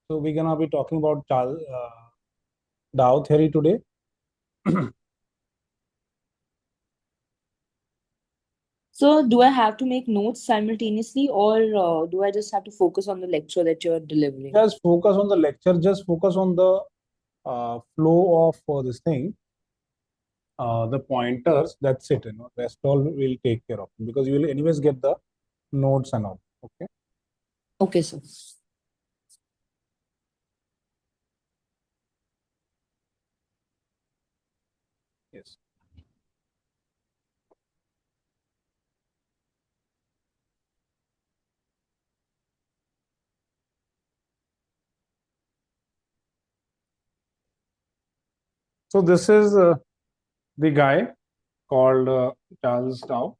So we're gonna be talking about Charles Dow theory today. So, do I have to make notes simultaneously, or do I just have to focus on the lecture that you're delivering? Just focus on the lecture. Just focus on the flow of this thing. The pointers. That's it. Rest all will take care of because you will anyways get the notes and all. Okay. Okay, sir. Yes. So this is the guy called Charles Dow,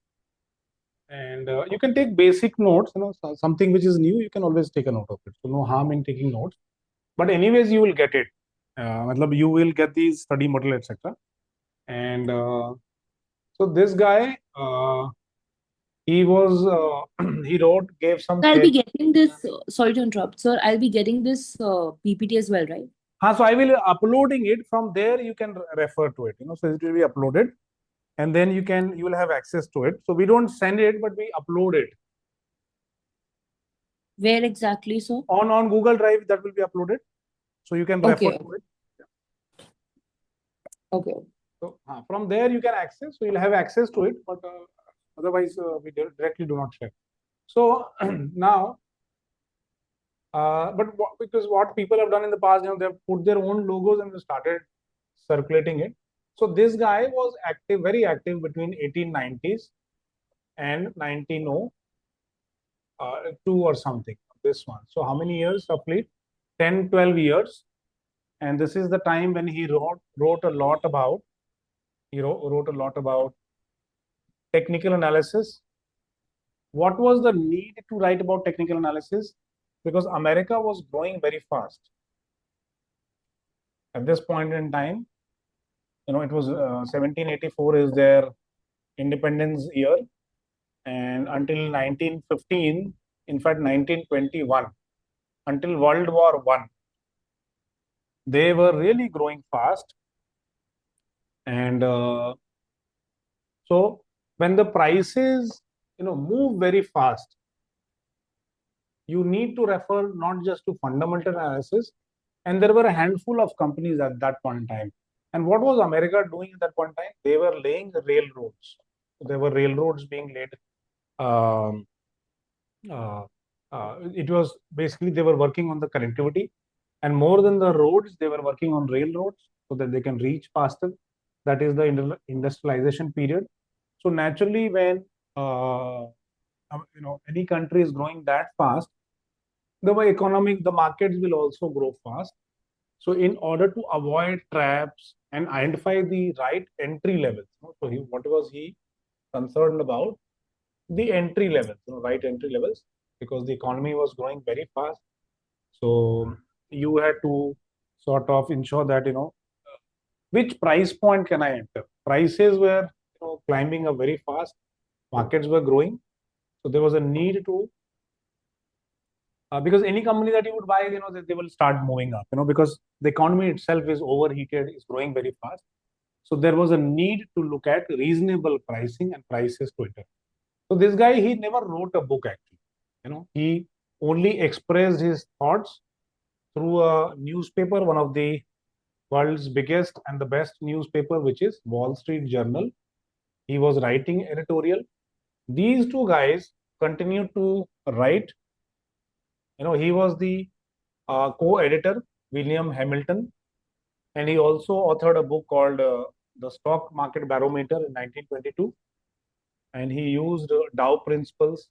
and you can take basic notes. Something which is new, you can always take a note of it. So no harm in taking notes. But anyways, you will get it. You will get these study model, etc. And so this guy, he was he wrote, gave some So I'll be theory. getting this. Sorry to interrupt, sir. I'll be getting this PPT as well, right? So I will uploading it from there. You can refer to it. So it will be uploaded, and then you will have access to it. So we don't send it, but we upload it Where exactly, sir? on Google Drive. That will be uploaded, so you can refer Okay. to it. Okay. So from there you can access. So you'll have access to it, but otherwise we directly do not share. So now, because what people have done in the past, they've put their own logos and they started circulating it. So this guy was active, very active between 1890s and 1902 or something. This one. So how many years roughly? 10, 12 years. And this is the time when he wrote a lot about. He wrote a lot about technical analysis. What was the need to write about technical analysis? Because America was growing very fast. At this point in time, it was 1784 is their independence year, and until 1915, in fact 1921, until World War I, they were really growing fast. And so when the prices move very fast, you need to refer not just to fundamental analysis. And there were a handful of companies at that point in time. And what was America doing at that point in time? They were laying railroads. There were railroads being laid. Um, it was basically they were working on the connectivity, and more than the roads, they were working on railroads so that they can reach faster. That is the industrialization period. So naturally, when any country is growing that fast, the markets will also grow fast. So in order to avoid traps and identify the right entry levels, so what was he concerned about? The entry levels, right entry levels, because the economy was growing very fast. So you had to sort of ensure that which price point can I enter. Prices were climbing up very fast. Markets were growing, so there was a need to because any company that you would buy, they will start moving up, because the economy itself is overheated, is growing very fast. So there was a need to look at reasonable pricing and prices to enter. So this guy, he never wrote a book actually. He only expressed his thoughts through a newspaper, one of the world's biggest and the best newspaper, which is Wall Street Journal. He was writing editorial. These two guys continued to write. He was the co-editor, William Hamilton, and he also authored a book called The Stock Market Barometer in 1922, and he used Dow principles.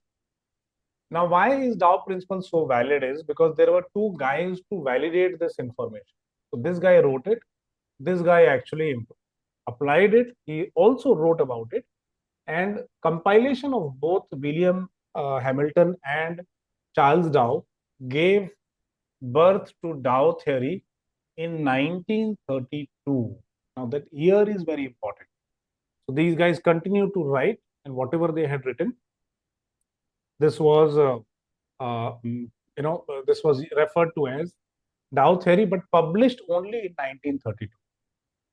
Now, why is Dow principle so valid is because there were two guys to validate this information. So this guy wrote it, this guy actually applied it, he also wrote about it, and compilation of both William Hamilton and Charles Dow gave birth to Dow theory in 1932. Now that year is very important. So these guys continue to write, and whatever they had written, this was this was referred to as Dow theory, but published only in 1932.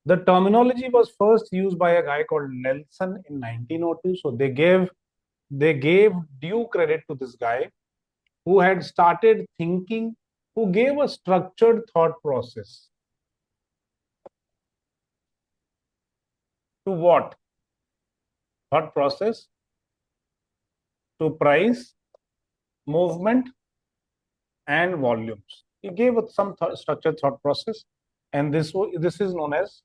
The terminology was first used by a guy called Nelson in 1902. So they gave due credit to this guy who had started thinking, who gave a structured thought process. To what? Thought process to price, movement, and volumes. He gave some structured thought process, and this is known as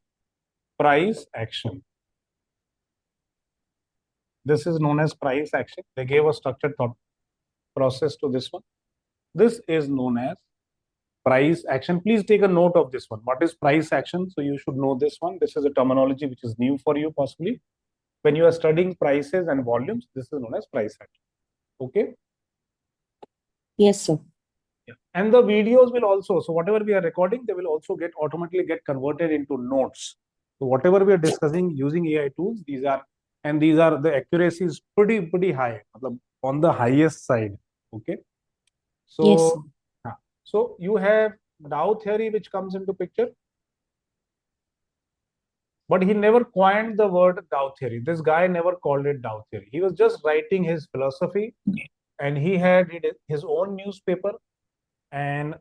price action. This is known as price action. They gave a structured thought process to this one. This is known as price action. Please take a note of this one. What is price action? So you should know this one. This is a terminology which is new for you possibly. When you are studying prices and volumes, this is known as price action. Okay? Yes, sir. Yeah. And the videos will also, so whatever we are recording, they will also automatically get converted into notes. So whatever we are discussing using AI tools, these are the accuracy is pretty high, on the highest side. Okay. Yes. So, so you have Dow theory which comes into picture, but he never coined the word Dow theory. This guy never called it Dow theory. He was just writing his philosophy, and he had his own newspaper. And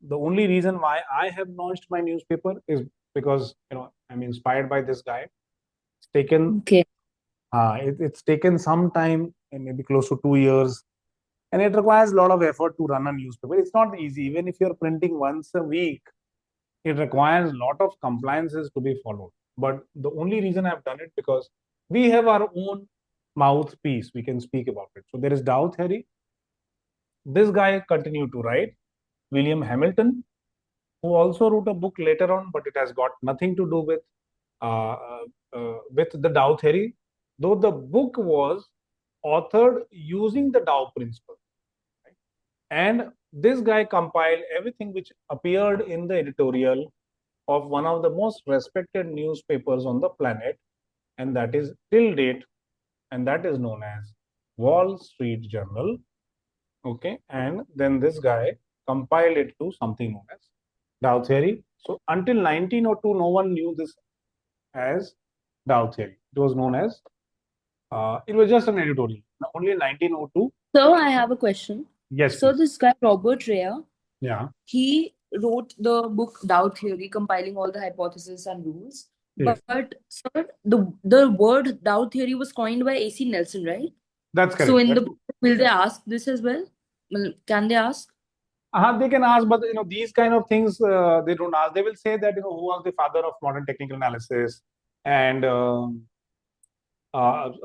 the only reason why I have launched my newspaper is because I'm inspired by this guy. It's taken Okay. it's taken some time, and maybe close to 2 years, and it requires a lot of effort to run a newspaper. It's not easy. Even if you're printing once a week, it requires a lot of compliances to be followed. But the only reason I've done it because we have our own mouthpiece. We can speak about it. So there is Dow theory. This guy continued to write. William Hamilton, who also wrote a book later on, but it has got nothing to do uh, with the Dow theory, though the book was authored using the Dow principle. Right? And this guy compiled everything which appeared in the editorial of one of the most respected newspapers on the planet, and that is till date, and that is known as Wall Street Journal. Okay, and then this guy compiled it to something known as Dow theory. So until 1902, no one knew this as Dow theory. It was known as it was just an editorial. Only in 1902. So I have a question. Yes, So please. this guy Robert Rea, Yeah. he wrote the book Dow Theory, compiling all the hypotheses and rules. Yes. But sir, the word Dow Theory was coined by A.C. Nelson, right? That's correct. So in the book, will they ask this as well? Well, can they ask? They can ask, but these kind of things they don't ask. They will say that who was the father of modern technical analysis, and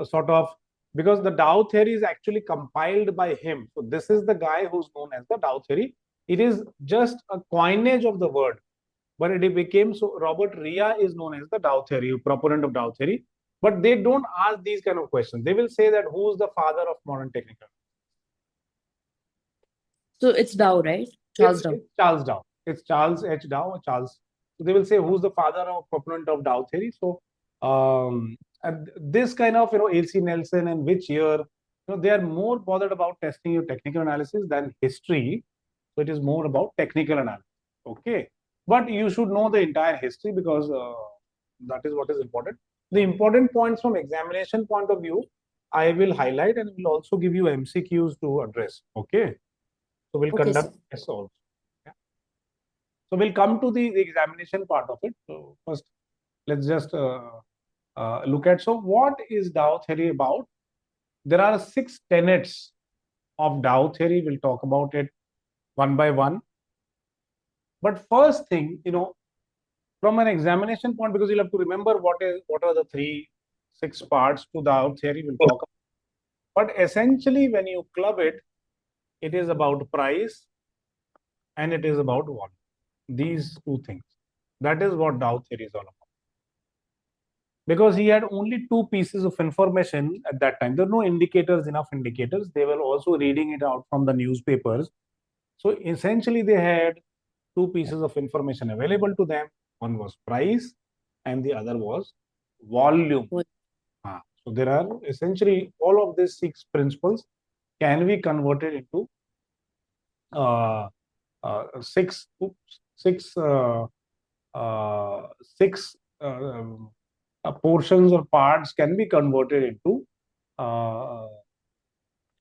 sort of, because the Dow theory is actually compiled by him. So this is the guy who's known as the Dow theory. It is just a coinage of the word, but it became so. Robert Rea is known as the Dow theory, proponent of Dow theory. But they don't ask these kind of questions. They will say that who's the father of modern technical. So it's Dow, right? Charles Dow. It's Charles Dow. It's Charles H. Dow. Charles. So they will say who's the father or proponent of Dow theory. So and this kind of A.C. Nelson and which year, they are more bothered about testing your technical analysis than history. So it is more about technical analysis. Okay, but you should know the entire history because that is what is important. The important points from examination point of view, I will highlight and will also give you MCQs to address. Okay. So we'll conduct tests also. Yeah. So we'll come to the examination part of it. So first, let's just look at. So what is Dow theory about? There are 6 tenets of Dow theory. We'll talk about it one by one. But first thing, from an examination point, because you'll have to remember what are the 6 parts to Dow theory. We'll talk about. But essentially, when you club it, it is about price and it is about volume. These 2 things. That is what Dow theory is all about. Because he had only 2 pieces of information at that time. There were no enough indicators. They were also reading it out from the newspapers. So essentially, they had 2 pieces of information available to them. One was price and the other was volume. So there are essentially all of these 6 principles can be converted into 6 six six portions or parts can be converted into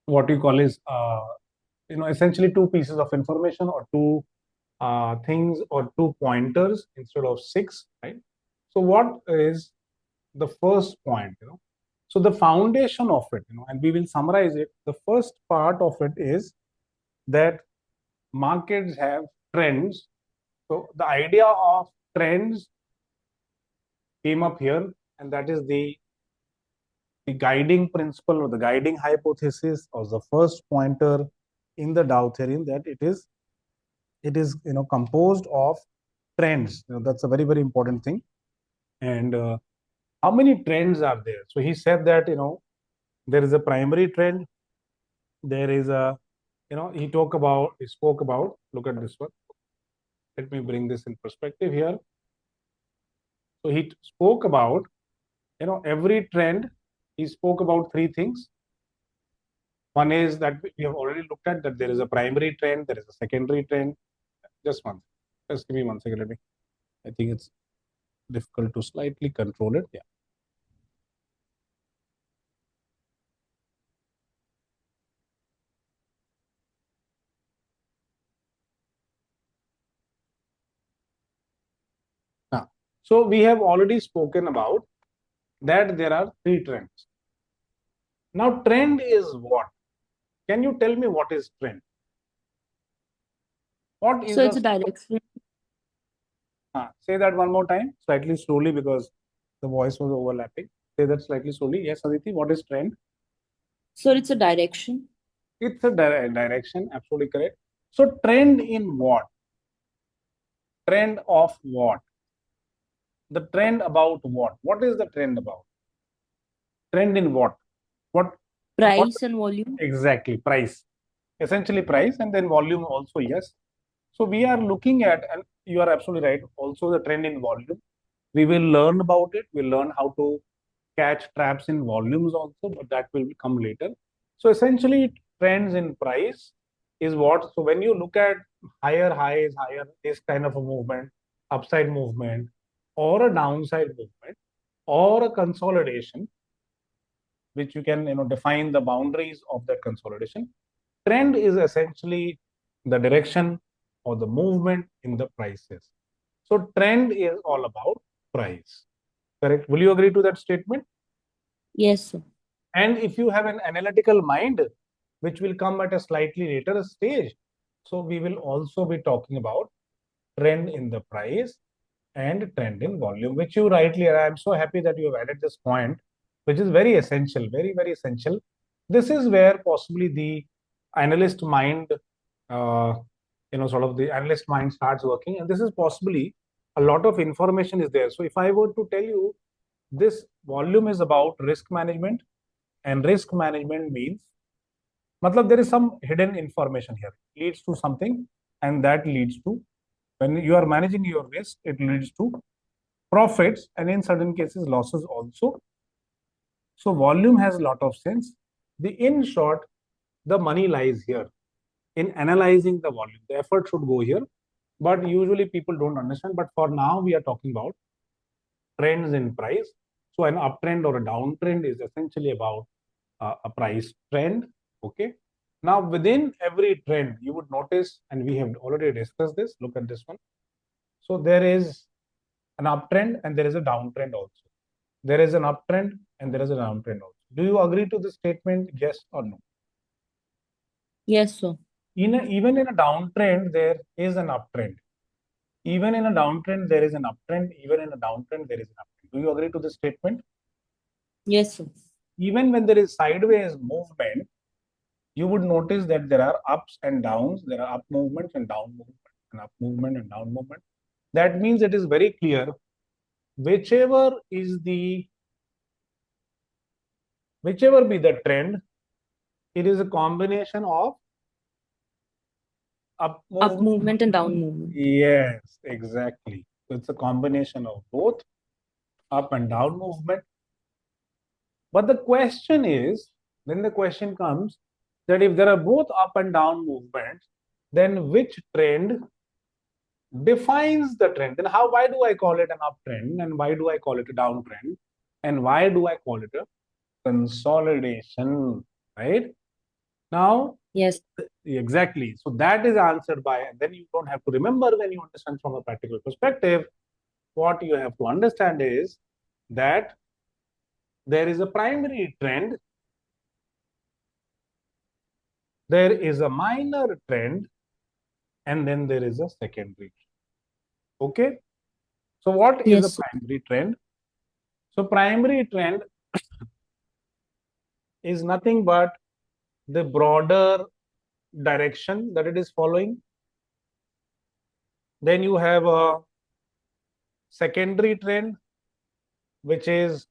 what you call is essentially two pieces of information or two things or two pointers instead of six, right? So what is the first point? So the foundation of it, and we will summarize it. The first part of it is that markets have trends. So the idea of trends came up here, and that is the guiding principle or the guiding hypothesis or the first pointer in the Dow theory, that it is composed of trends. That's a very, very important thing. And how many trends are there? So he said that there is a primary trend. There is a he spoke about, look at this one. Let me bring this in perspective here. So he spoke about every trend. He spoke about three things. One is that we have already looked at, that there is a primary trend, there is a secondary trend. Just give me 1 second. I think it's difficult to slightly control it. Yeah. So we have already spoken about that there are three trends. Now, trend is what? Can you tell me what is trend? What is So it's a direction. say that one more time, slightly slowly, because the voice was overlapping. Say that slightly slowly. Yes, Aditi, what is trend? So it's a direction. It's a direction, absolutely correct. So trend in what? Trend of what? The trend about what? What is the trend about? Trend in what? What Price and volume. exactly? Price. Essentially price, and then volume also, yes. So we are looking at, and you are absolutely right, also the trend in volume. We will learn about it. We'll learn how to catch traps in volumes also, but that will come later. So essentially trends in price is what? So when you look at higher highs, higher this kind of a movement, upside movement, or a downside movement, or a consolidation, which you can define the boundaries of that consolidation. Trend is essentially the direction or the movement in the prices. So trend is all about price. Correct? Will you agree to that statement? Yes, sir. And if you have an analytical mind, which will come at a slightly later stage, so we will also be talking about trend in the price and trend in volume, which you rightly, I'm so happy that you have added this point, which is very essential, very, very essential. This is where possibly the analyst mind, sort of the analyst mind starts working. And this is possibly a lot of information is there. So if I were to tell you this volume is about risk management, and risk management means, matlab there is some hidden information here, leads to something, and that leads to, when you are managing your risk, it leads to profits, and in certain cases losses also. So volume has a lot of sense. In short, the money lies here in analyzing the volume. The effort should go here, but usually people don't understand. But for now, we are talking about trends in price. So an uptrend or a downtrend is essentially about a price trend. Okay. Now within every trend, you would notice, and we have already discussed this. Look at this one. So there is an uptrend and there is a downtrend also. There is an uptrend and there is a downtrend also. Do you agree to this statement? Yes or no? Yes, sir. Even in a downtrend, there is an uptrend. Even in a downtrend, there is an uptrend. Even in a downtrend, there is an uptrend. Do you agree to this statement? Yes, sir. Even when there is sideways movement, you would notice that there are ups and downs. There are up movements and down movements, and up movement and down movement. That means it is very clear, whichever be the trend, it is a combination of up movement and down movement. Yes, exactly. So it's a combination of both up and down movement. But the question is, then the question comes that if there are both up and down movements, then which trend defines the trend. Then why do I call it an uptrend, and why do I call it a downtrend, and why do I call it a consolidation, right? Now, Yes. exactly. So that is answered by, and then you don't have to remember when you understand from a practical perspective. What you have to understand is that there is a primary trend, there is a minor trend, and then there is a secondary trend. Okay. So what is a Yes. primary trend? So primary trend is nothing but the broader direction that it is following. Then you have a secondary trend, which is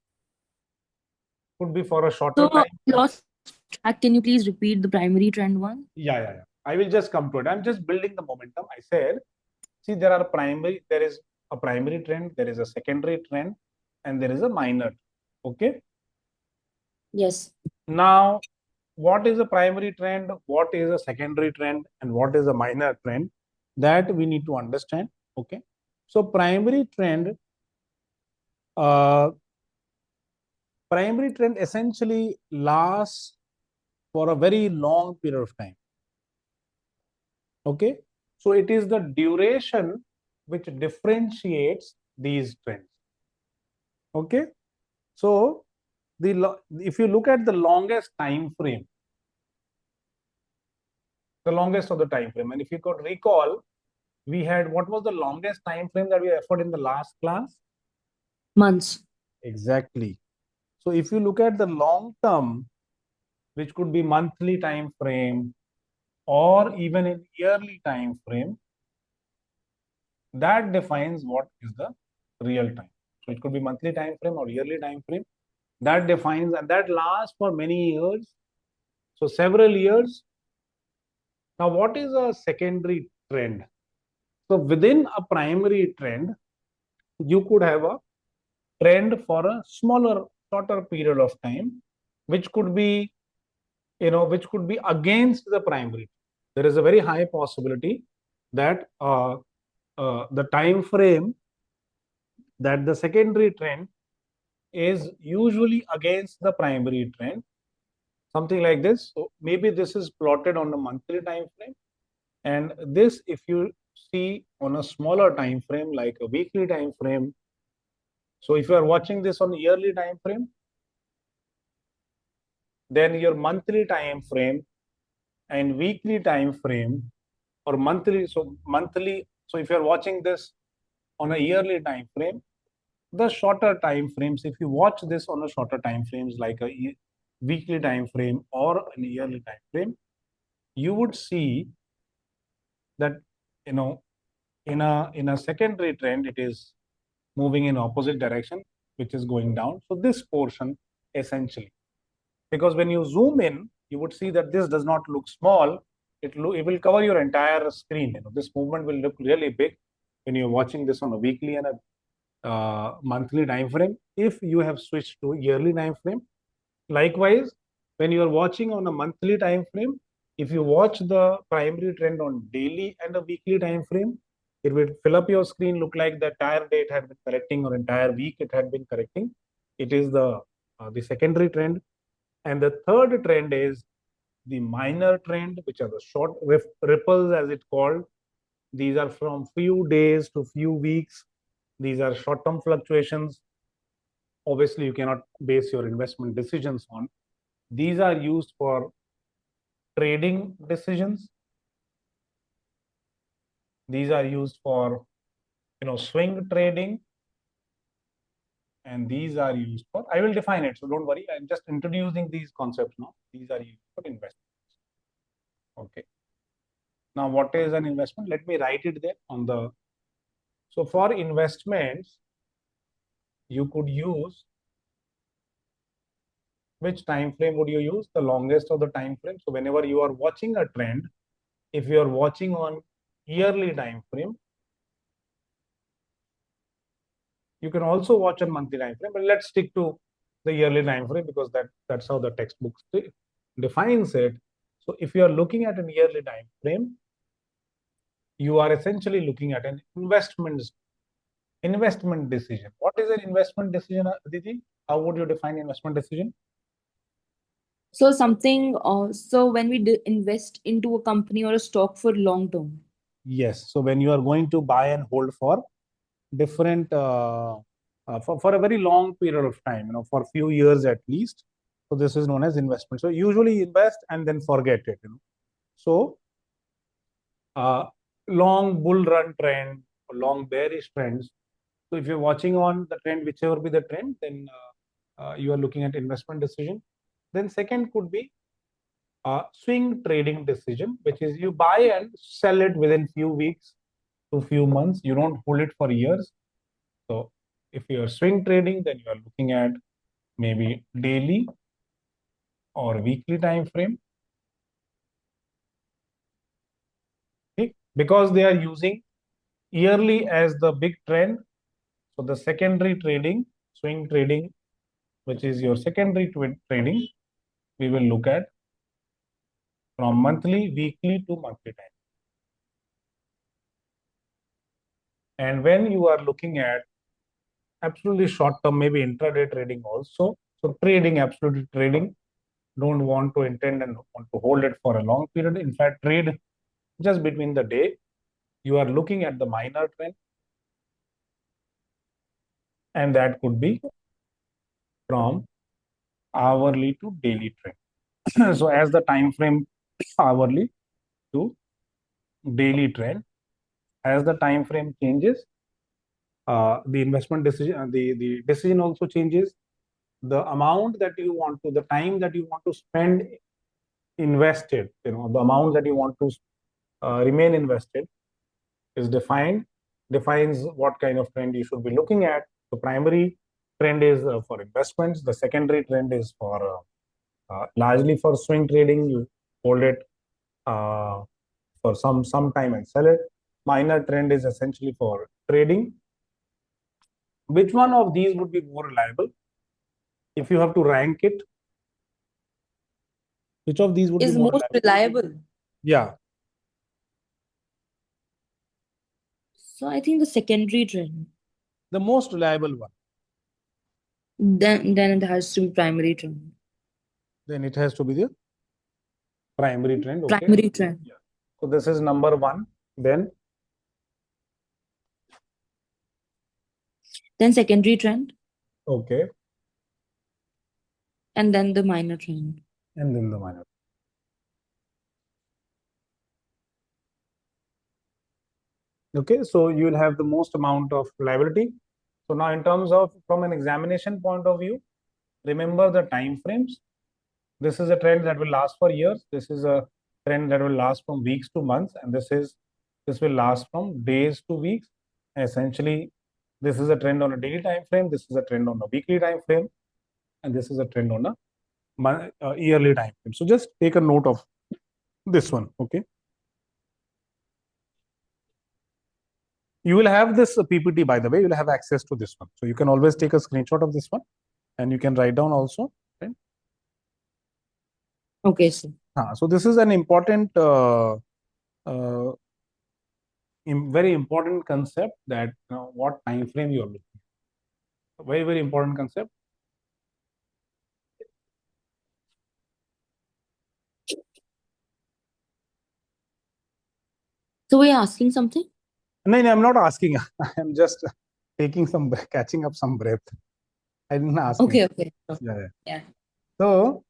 could be for a shorter So, time. lost track. Can you please repeat the primary trend one? Yeah. I will just come to it. I'm just building the momentum. I said, see, there is a primary trend, there is a secondary trend, and there is a minor. Okay. Yes. Now, what is a primary trend, what is a secondary trend, and what is a minor trend? That we need to understand. Okay. So uh, primary trend essentially lasts for a very long period of time. Okay. So it is the duration which differentiates these trends. Okay. So if you look at the longest time frame, the longest of the time frame, and if you could recall, we had, what was the longest time frame that we referred in the last class? Months. Exactly. So if you look at the long term, which could be monthly time frame or even in yearly time frame, that defines what is the real time. So it could be monthly time frame or yearly time frame. That defines, and that lasts for many years. So several years. Now, what is a secondary trend? So within a primary trend, you could have a trend for a smaller, shorter period of time, which could be, which could be against the primary. There is a very high possibility that the time frame that the secondary trend is usually against the primary trend, something like this. So maybe this is plotted on a monthly time frame, and this, if you see on a smaller time frame like a weekly time frame. So if you are watching this on a yearly time frame, then your monthly time frame and weekly time frame, or monthly, so if you're watching this on a yearly time frame, the shorter time frames, if you watch this on a shorter time frames like a weekly time frame or a yearly time frame, you would see that, in a secondary trend, it is moving in opposite direction, which is going down. So this portion essentially, because when you zoom in, you would see that this does not look small. It will cover your entire screen. This movement will look really big when you're watching this on a weekly and a monthly time frame. If you have switched to yearly time frame, likewise, when you are watching on a monthly time frame, if you watch the primary trend on daily and a weekly time frame, it will fill up your screen, look like the entire day it had been correcting, or entire week it had been correcting. It is the secondary trend. And the third trend is the minor trend, which are the short ripples, as it's called. These are from few days to few weeks. These are short-term fluctuations. Obviously, you cannot base your investment decisions on. These are used for trading decisions. These are used for, swing trading. And these are used for, I will define it, so don't worry. I'm just introducing these concepts now. These are used for investments. Okay. Now, what is an investment? Let me write it there on the. So for investments, you could use, which time frame would you use? The longest of the time frame. So whenever you are watching a trend, if you are watching on yearly time frame, you can also watch on monthly time frame, but let's stick to the yearly time frame because that's how the textbook defines it. So if you are looking at a yearly time frame, you are essentially looking at an investment decision. What is an investment decision, Aditi? How would you define investment decision? So so when we invest into a company or a stock for long term. Yes. So when you are going to buy and hold for different for a very long period of time, for a few years at least. So this is known as investment. So usually invest and then forget it. So long bull run trend or long bearish trends. So if you're watching on the trend, whichever be the trend, then you are looking at investment decision. Then second could be swing trading decision, which is you buy and sell it within few weeks to few months. You don't hold it for years. So if you're swing trading, then you are looking at maybe daily or weekly time frame. Okay? Because they are using yearly as the big trend. So the secondary trading, swing trading, which is your secondary trading, we will look at from monthly, weekly to monthly time. And when you are looking at absolutely short term, maybe intraday trading also. So trading, absolutely trading, don't want to intend and want to hold it for a long period. In fact, trade just between the day. You are looking at the minor trend, and that could be from hourly to daily trend. So as the time frame hourly to daily trend, as the time frame changes, the investment decision, the decision also changes. The amount that you want to, the time that you want to spend invested, the amount that you want to remain invested is defines what kind of trend you should be looking at. The primary trend is for investments. The secondary trend is for largely for swing trading. You hold it for some time and sell it. Minor trend is essentially for trading. Which one of these would be more reliable? If you have to rank it, which of these would be Is more most reliable? reliable. Yeah, So I think the secondary trend. the most reliable one. Then it has to be primary trend. Then it has to be the primary trend. Okay. Primary trend. Yeah. So this is number one. Then Then secondary trend. okay, And then the minor trend. and then the minor. Okay, so you will have the most amount of reliability. So now in terms of from an examination point of view, remember the time frames. This is a trend that will last for years. This is a trend that will last from weeks to months, and this will last from days to weeks. And essentially, this is a trend on a daily time frame. This is a trend on a weekly time frame, and this is a trend on a yearly time frame. So just take a note of this one. Okay. You will have this PPT, by the way. You will have access to this one, so you can always take a screenshot of this one, and you can write down also. Right? Okay, sir. So this is an important, uh, very important concept that what time frame you are looking at. Very, very important concept. So we're asking something? No, I'm not asking. I'm just taking catching up some breath. I didn't ask. Okay. Yeah. So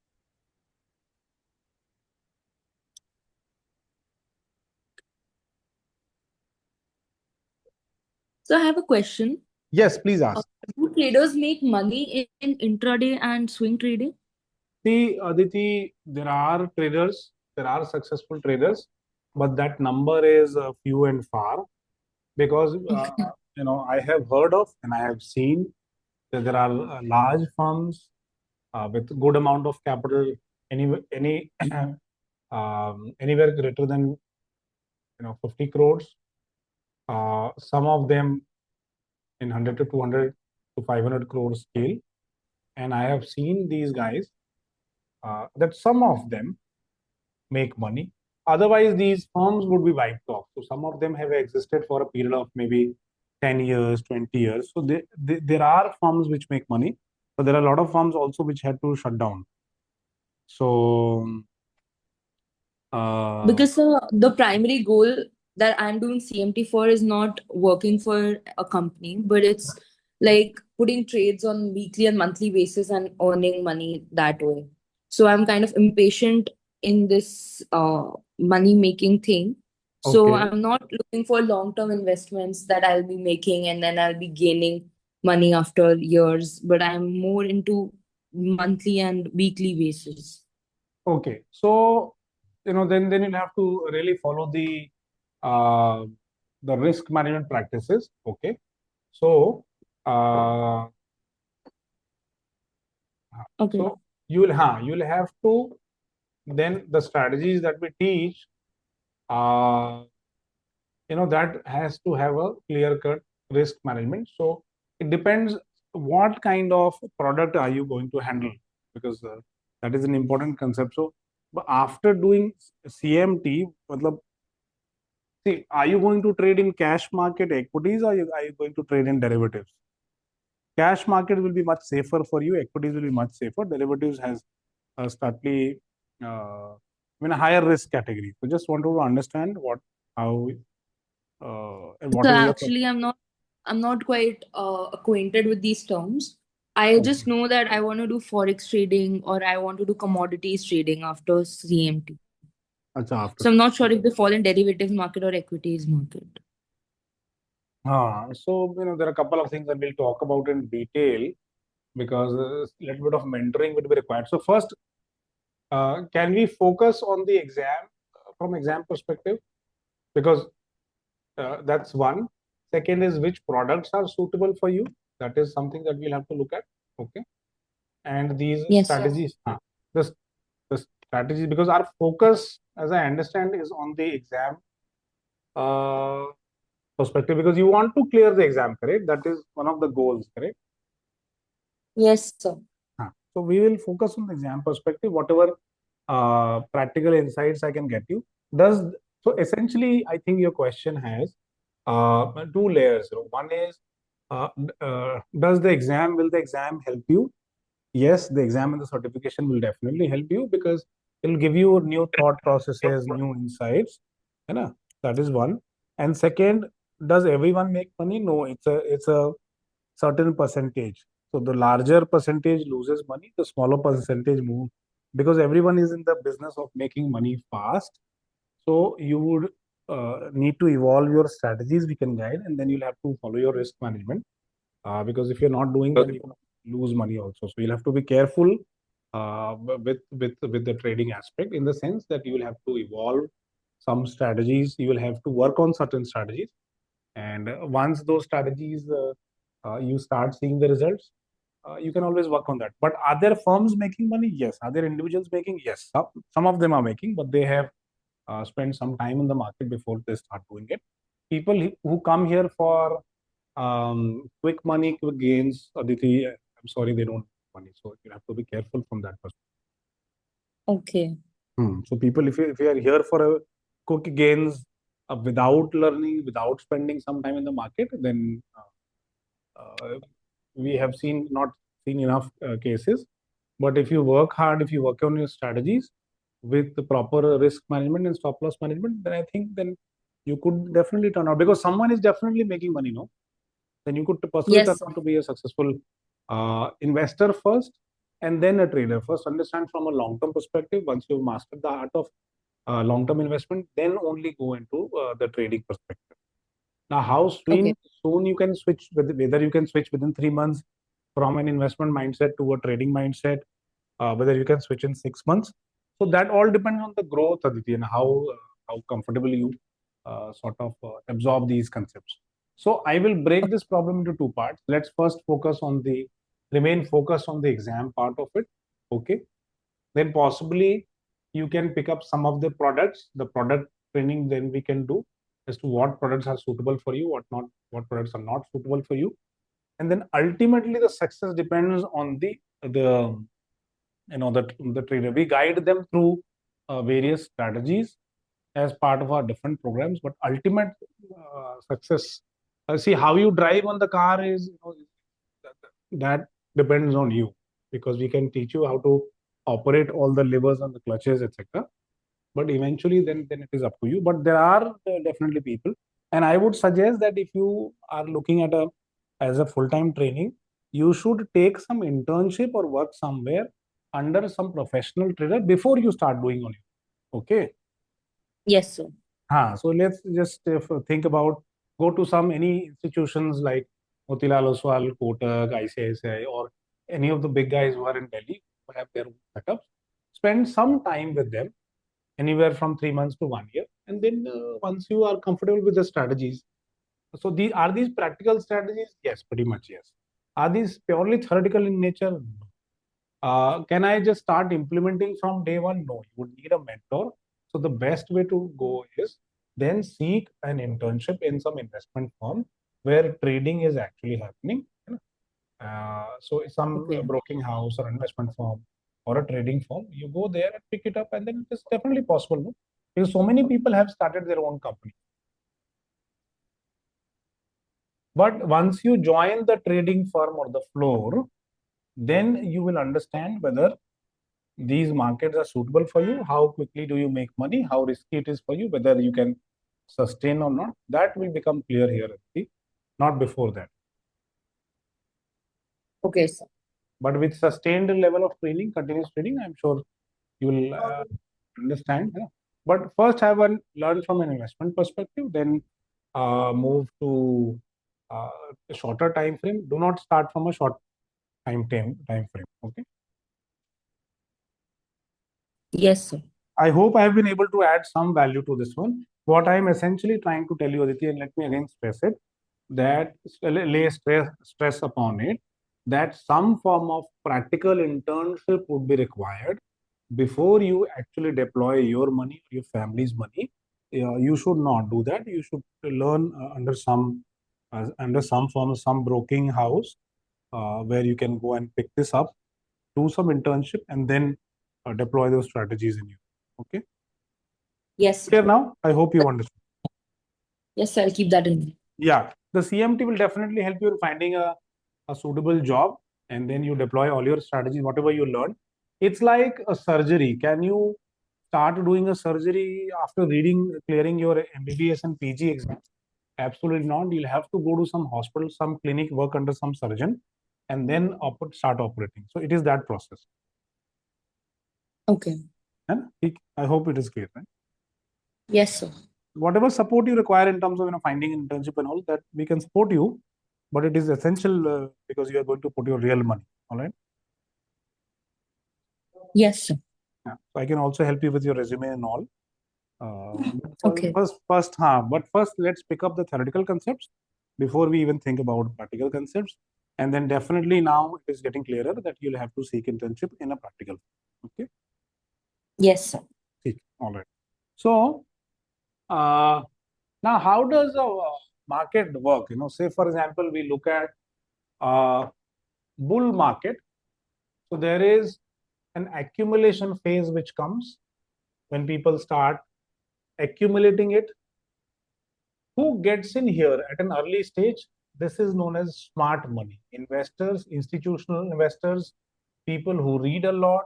So I have a question. yes, please ask. Do traders make money in intraday and swing trading? See, Aditi, there are traders, there are successful traders, but that number is few and far because I have heard of and I have seen that there are large firms with good amount of capital, any anywhere greater than 50 crores. Some of them in 100 to 200 to 500 crores scale, and I have seen these guys that some of them make money. Otherwise, these firms would be wiped off. So some of them have existed for a period of maybe 10 years, 20 years. So there are firms which make money, but there are a lot of firms also which had to shut down. So, Because the primary goal that I'm doing CMT for is not working for a company, but it's like putting trades on weekly and monthly basis and earning money that way. So I'm kind of impatient in this money making thing. So okay, I'm not looking for long-term investments that I'll be making and then I'll be gaining money after years, but I'm more into monthly and weekly basis. okay. So, then you'll have to really follow uh, the risk management practices. Okay. So, uh, Okay. so you'll have to, then the strategies that we teach, uh, that has to have a clear cut risk management. So it depends what kind of product are you going to handle, because that is an important concept. So but after doing CMT, matlab, see, are you going to trade in cash market equities, or are you going to trade in derivatives? Cash market will be much safer for you, equities will be much safer, derivatives has a slightly a higher risk category. So just want to understand how and what So is your actually, I'm not quite acquainted with these terms. I just okay. know that I want to do forex trading or I want to do commodities trading after CMT. Acha, after. So I'm not sure if they fall in derivatives market or equities market. So there are a couple of things that we'll talk about in detail, because a little bit of mentoring would be required. So first, can we focus on the exam from exam perspective? Because that's one. Second is which products are suitable for you. That is something that we'll have to look at. Okay. And these Yes. strategies, the, the strategies, because our focus, as I understand, is on the exam uh, perspective, because you want to clear the exam, correct? That is one of the goals, correct? Yes, sir. So we will focus on the exam perspective, whatever practical insights I can get you. Does so essentially, I think your question has two layers. One is, does will the exam help you? Yes, the exam and the certification will definitely help you, because it will give you new thought processes, new insights. You know, that is one. And second, does everyone make money? No, it's a certain percentage. So the larger percentage loses money, the smaller percentage moves, because everyone is in the business of making money fast. So you would need to evolve your strategies. We can guide, and then you'll have to follow your risk management. Because if you're not doing, then you can lose money also. So you'll have to be careful with the trading aspect, in the sense that you will have to evolve some strategies. You will have to work on certain strategies, and once those strategies you start seeing the results, you can always work on that. But are there firms making money? Yes. Are there individuals making? Yes. Some of them are making, but they have spent some time in the market before they start doing it. People who come here for quick money, quick gains, Aditi, I'm sorry, they don't make money. So you have to be careful from that perspective. Okay. So people, if you are here for a quick gains without learning, without spending some time in the market, then we have not seen enough cases. But if you work hard, if you work on your strategies with the proper risk management and stop loss management, then I think then you could definitely turn out, because someone is definitely making money, no? Then you could possibly turn Yes, sir. out to be a successful investor first, and then a trader. First, understand from a long-term perspective. Once you've mastered the art of long-term investment, then only go into the trading perspective. Now, how Okay. soon you can switch, whether you can switch within 3 months from an investment mindset to a trading mindset, whether you can switch in 6 months. So that all depends on the growth, Aditi, and how comfortable you sort of absorb these concepts. So I will break this problem into two parts. Let's first remain focused on the exam part of it. Okay. Then possibly you can pick up some of the products, the product training, then we can do as to what products are suitable for you, what products are not suitable for you. And then ultimately the success depends on the trader. We guide them through various strategies, as part of our different programs, but ultimate success, see how you drive on the car is, that depends on you, because we can teach you how to operate all the levers and the clutches, etc. But eventually, then it is up to you. But there are definitely people, and I would suggest that if you are looking at as a full-time training, you should take some internship or work somewhere under some professional trainer before you start doing on it. Okay. Yes, sir. So let's just think about, go to any institutions like Motilal Oswal, Kotak, ICICI, or any of the big guys who are in Delhi, who have their own setups. Spend some time with them, anywhere from 3 months to 1 year, and then once you are comfortable with the strategies. So are these practical strategies? Yes, pretty much yes. Are these purely theoretical in nature? No. Can I just start implementing from day one? No, you would need a mentor. So the best way to go is then seek an internship in some investment firm where trading is actually happening. So some broking house or investment firm or a trading firm, you go there and pick it up, and then it is definitely possible. No? Because so many people have started their own company. But once you join the trading firm or the floor, then you will understand whether these markets are suitable for you, how quickly do you make money, how risky it is for you, whether you can sustain or not. That will become clear here, not before that. Okay, sir. But with sustained level of training, continuous training, I'm sure you will understand. But first, learn from an investment perspective, then move to a shorter time frame. Do not start from a short time frame. Okay. Yes, sir. I hope I have been able to add some value to this one. What I am essentially trying to tell you, Aditi, and let me again stress it, that lay stress upon it, that some form of practical internship would be required before you actually deploy your money, your family's money. You should not do that. You should learn under some form of some broking house where you can go and pick this up, do some internship, and then deploy those strategies in you. Okay. Yes. Clear now? I hope you understand. Yes, sir. I'll keep that in mind. Yeah, the CMT will definitely help you in finding a suitable job, and then you deploy all your strategies, whatever you learn. It's like a surgery. Can you start doing a surgery after clearing your MBBS and PG exams? Absolutely not. You'll have to go to some hospital, some clinic, work under some surgeon, and then start operating. So it is that process. Okay. And I hope it is clear, right? Yes, sir. Whatever support you require in terms of finding internship and all that, we can support you, but it is essential because you are going to put your real money. All right. Yes, sir. Yeah. So I can also help you with your resume and all. Okay. But first, let's pick up the theoretical concepts before we even think about practical concepts. And then definitely now it is getting clearer that you'll have to seek internship in a practical. Okay. Yes, sir. All right. So now, how does a market work? Say for example, we look at bull market. So there is an accumulation phase which comes when people start accumulating it. Who gets in here at an early stage? This is known as smart money. Investors, institutional investors, people who read a lot,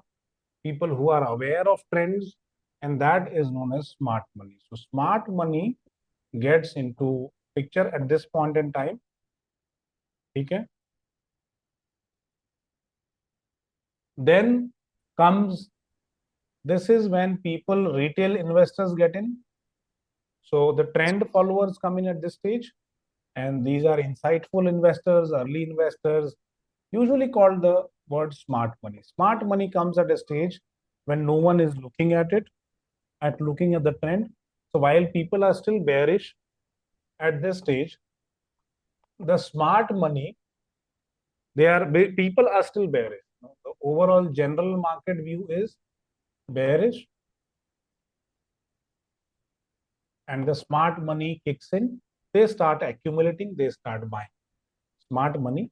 people who are aware of trends, and that is known as smart money. So smart money gets into picture at this point in time. Okay. Then comes, this is when retail investors get in. So the trend followers come in at this stage, and these are insightful investors, early investors, usually called the word smart money. Smart money comes at a stage when no one is looking at it, looking at the trend. So while people are still bearish at this stage, the smart money, people are still bearish. The overall general market view is bearish, and the smart money kicks in. They start accumulating, they start buying. Smart money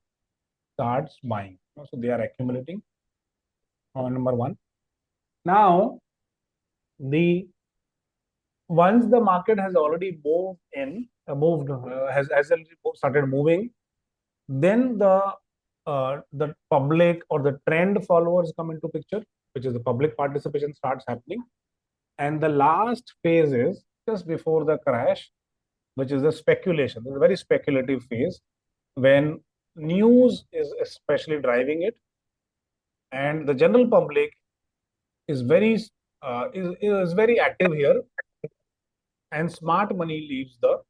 starts buying. So they are accumulating. Number one. Now, the once the market has already has already started moving, then the public or the trend followers come into picture, which is the public participation starts happening. And the last phase is just before the crash, which is the speculation. It's a very speculative phase when news is especially driving it, and the general public is very active here, and smart money leaves the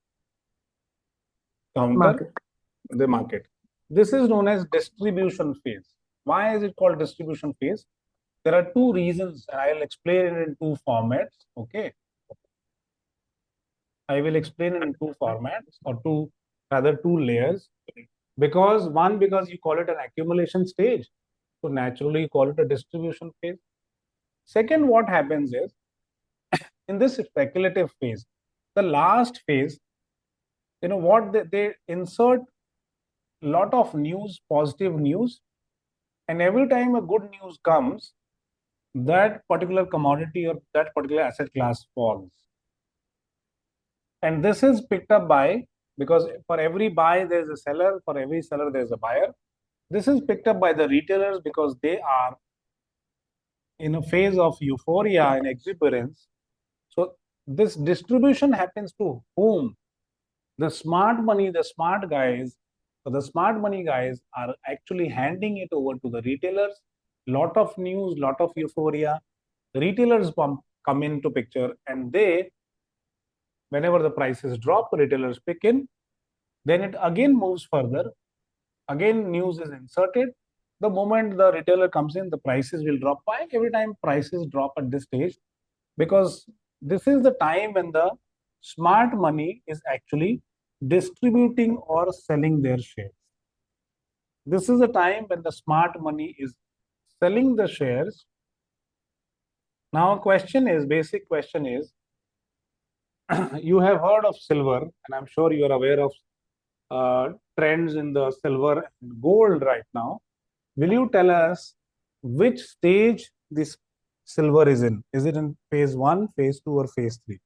counter, Market. the market. This is known as distribution phase. Why is it called distribution phase? There are two reasons, and I'll explain it in two formats. Okay. I will explain it in two formats, or two layers. Because you call it an accumulation stage. So naturally you call it a distribution phase. Second, what happens is in this speculative phase, the last phase, what they insert lot of news, positive news, and every time a good news comes, that particular commodity or that particular asset class falls. And this is picked up by, because for every buy there's a seller, for every seller there's a buyer. This is picked up by the retailers because they are in a phase of euphoria and exuberance. So this distribution happens to whom? The smart money, the smart guys, so the smart money guys are actually handing it over to the retailers. Lot of news, lot of euphoria. Retailers come into picture, and they, whenever the prices drop, retailers pick in. Then it again moves further. Again, news is inserted. The moment the retailer comes in, the prices will drop. Why every time prices drop at this stage? Because this is the time when the smart money is actually distributing or selling their shares. This is the time when the smart money is selling the shares. Now, basic question is, you have heard of silver, and I'm sure you are aware of trends in the silver and gold right now. Will you tell us which stage this silver is in? Is it in phase 1, phase 2, or phase 3?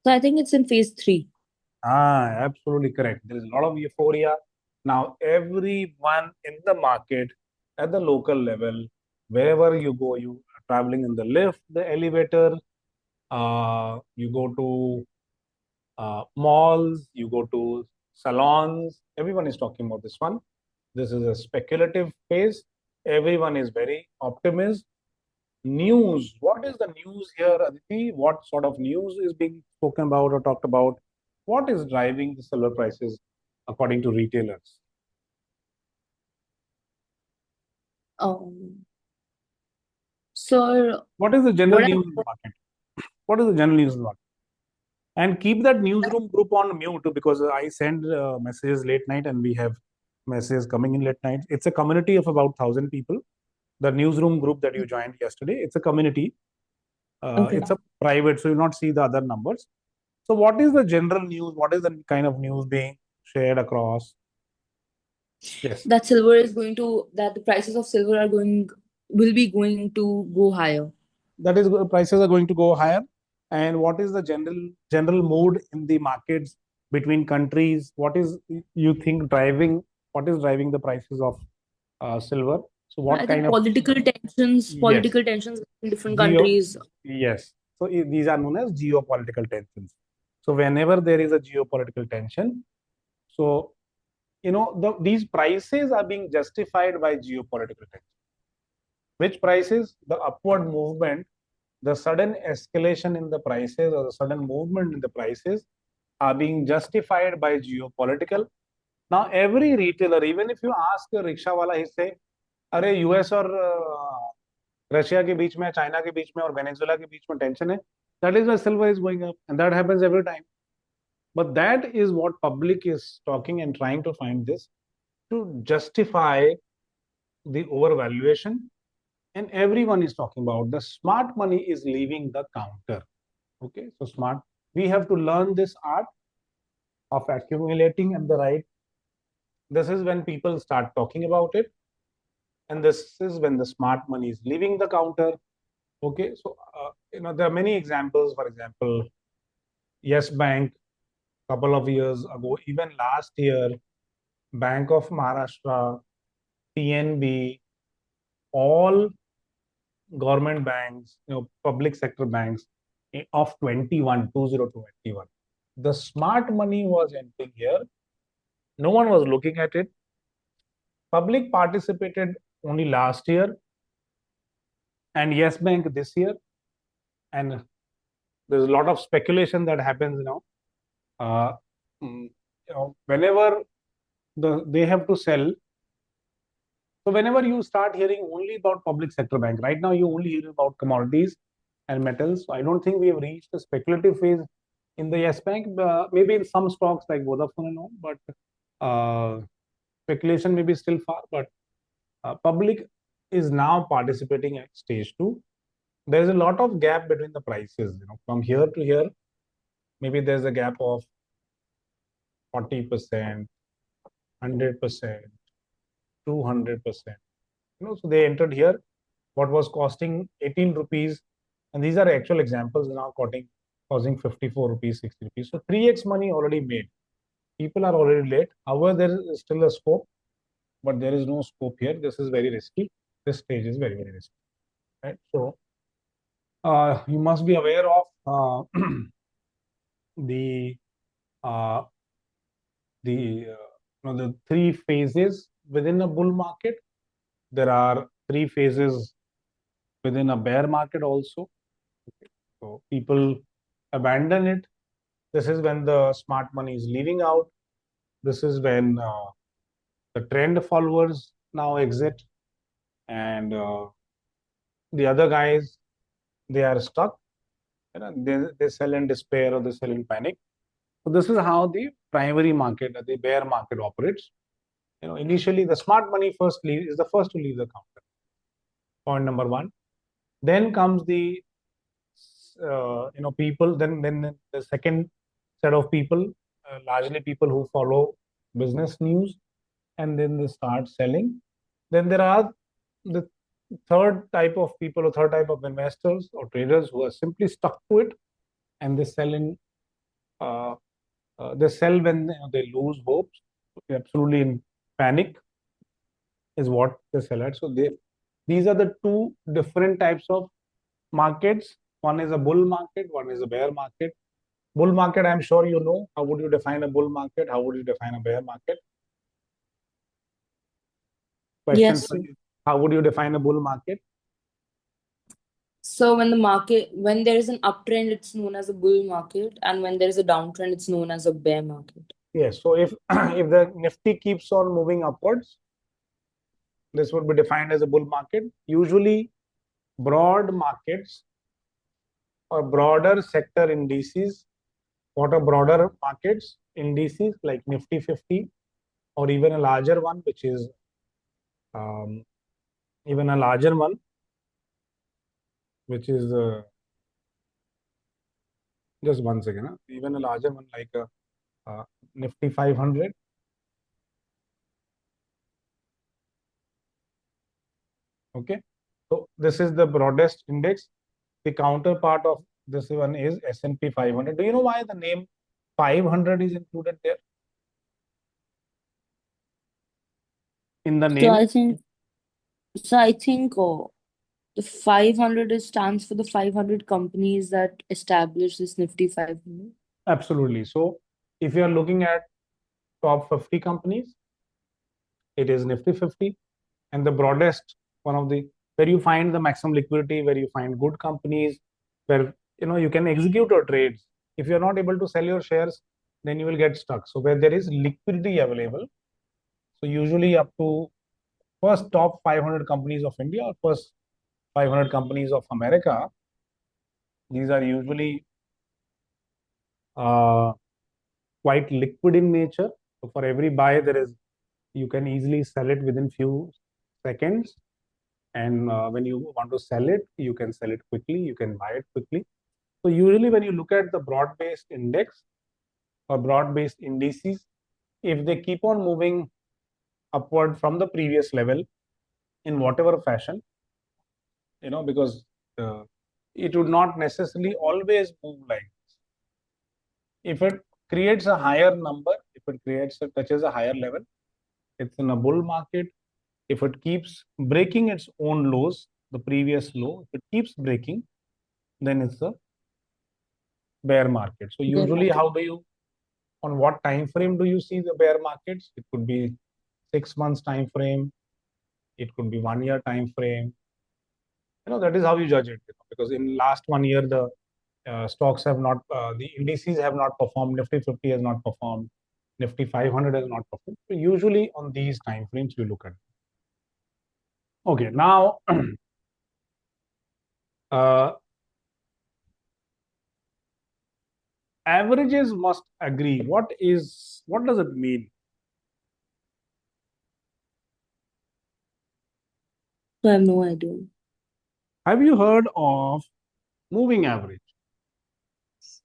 So I think it's in phase 3. Absolutely correct. There is a lot of euphoria. Now, everyone in the market at the local level, wherever you go, you are traveling in the lift, the elevator, you go to malls, you go to salons, everyone is talking about this one. This is a speculative phase. Everyone is very optimistic. News. What is the news here, Aditi? What sort of news is being spoken about or talked about? What is driving the silver prices according to retailers? So What is the general what news in the market? What is the general news in the market? And keep that newsroom group on mute, because I send messages late night and we have messages coming in late night. It's a community of about 1,000 people. The newsroom group that you joined yesterday, it's a community. Okay. It's a private, so you'll not see the other numbers. So what is the general news? What is the kind of news being shared across? Yes. that the prices of silver will be going to go higher. That is, prices are going to go higher. And what is the general mood in the markets between countries? What is you think driving? What is driving the prices of silver? So what I kind think of political yes, tensions in different geo countries. yes. So these are known as geopolitical tensions. So whenever there is a geopolitical tension, so these prices are being justified by geopolitical tension. Which prices? The upward movement, the sudden escalation in the prices or the sudden movement in the prices are being justified by geopolitical. Now, every retailer, even if you ask a rickshaw wala, he say, अरे US और Russia के बीच में, China के बीच में और Venezuela के बीच में tension है. That is why silver is going up, and that happens every time. But that is what public is talking and trying to find this to justify the overvaluation. And everyone is talking about the smart money is leaving the counter. Okay, so smart. We have to learn this art of accumulating at the right. This is when people start talking about it. And this is when the smart money is leaving the counter. Okay, so there are many examples. For example, Yes Bank, couple of years ago, even last year, Bank of Maharashtra, PNB, all government banks, public sector banks of 2021. The smart money was entering here. No one was looking at it. Public participated only last year, and Yes Bank this year. And there's a lot of speculation that happens now. Uh, Whenever they have to sell. So whenever you start hearing only about public sector bank, right now you only hear about commodities and metals. So I don't think we have reached the speculative phase in the Yes Bank. Maybe in some stocks like Vodafone and all, but speculation may be still far. But public is now participating at stage two. There is a lot of gap between the prices. From here to here, maybe there's a gap of 40%, 100%, 200%. So they entered here. What was costing 18 rupees, and these are actual examples, now costing 54 rupees, 60 rupees. So 3x money already made. People are already late. However, there is still a scope, but there is no scope here. This is very risky. This stage is very, very risky. Right. So you must be aware of the uh, the three phases within a bull market. There are three phases within a bear market also. So people abandon it. This is when the smart money is leaving out. This is when the trend followers now exit, and the other guys, they are stuck. They sell in despair or they sell in panic. So this is how the primary market, the bear market operates. Initially the smart money is the first to leave the counter. Point number one. Then comes the people. Then the second set of people, largely people who follow business news, and then they start selling. Then there are the third type of people or third type of investors or traders who are simply stuck to it, and they sell uh, when they lose hopes. Absolutely in panic is what they sell at. So these are the two different types of markets. One is a bull market, one is a bear market. Bull market, I'm sure you know. How would you define a bull market? How would you define a bear market? Question Yes, for sir. you. How would you define a bull market? So when there is an uptrend, it's known as a bull market, and when there is a downtrend, it's known as a bear market. Yes. So if if the Nifty keeps on moving upwards, this would be defined as a bull market. Usually, broad markets or broader sector indices. What are broader markets? Indices like Nifty 50, or even a larger one, which is um, even a larger one, which is just one second. Even a larger one like Nifty 500. Okay. So this is the broadest index. The counterpart of this one is S&P 500. Do you know why the name 500 is included there in the So name? I think the 500 stands for the 500 companies that established this Nifty 500. Absolutely. So if you are looking at top 50 companies, it is Nifty 50, and the broadest one of the where you find the maximum liquidity, where you find good companies, where you can execute your trades. If you're not able to sell your shares, then you will get stuck. So where there is liquidity available, so usually up to first top 500 companies of India or first 500 companies of America, these are usually uh, quite liquid in nature. So for every buy, you can easily sell it within few seconds. And when you want to sell it, you can sell it quickly. You can buy it quickly. So usually when you look at the broad-based index or broad-based indices, if they keep on moving upward from the previous level in whatever fashion, because it would not necessarily always move like this. If it creates a higher number, if it touches a higher level, it's in a bull market. If it keeps breaking its own lows, the previous low, if it keeps breaking, then it's a bear market. So usually, on what time frame do you see the bear markets? It could be 6 months time frame. It could be 1 year time frame. That is how you judge it. Because in last 1 year, the stocks have not, the indices have not performed. Nifty 50 has not performed. Nifty 500 has not performed. So usually on these time frames, you look at it. Okay, now averages must agree. What does it mean? I have no idea. Have you heard of moving average?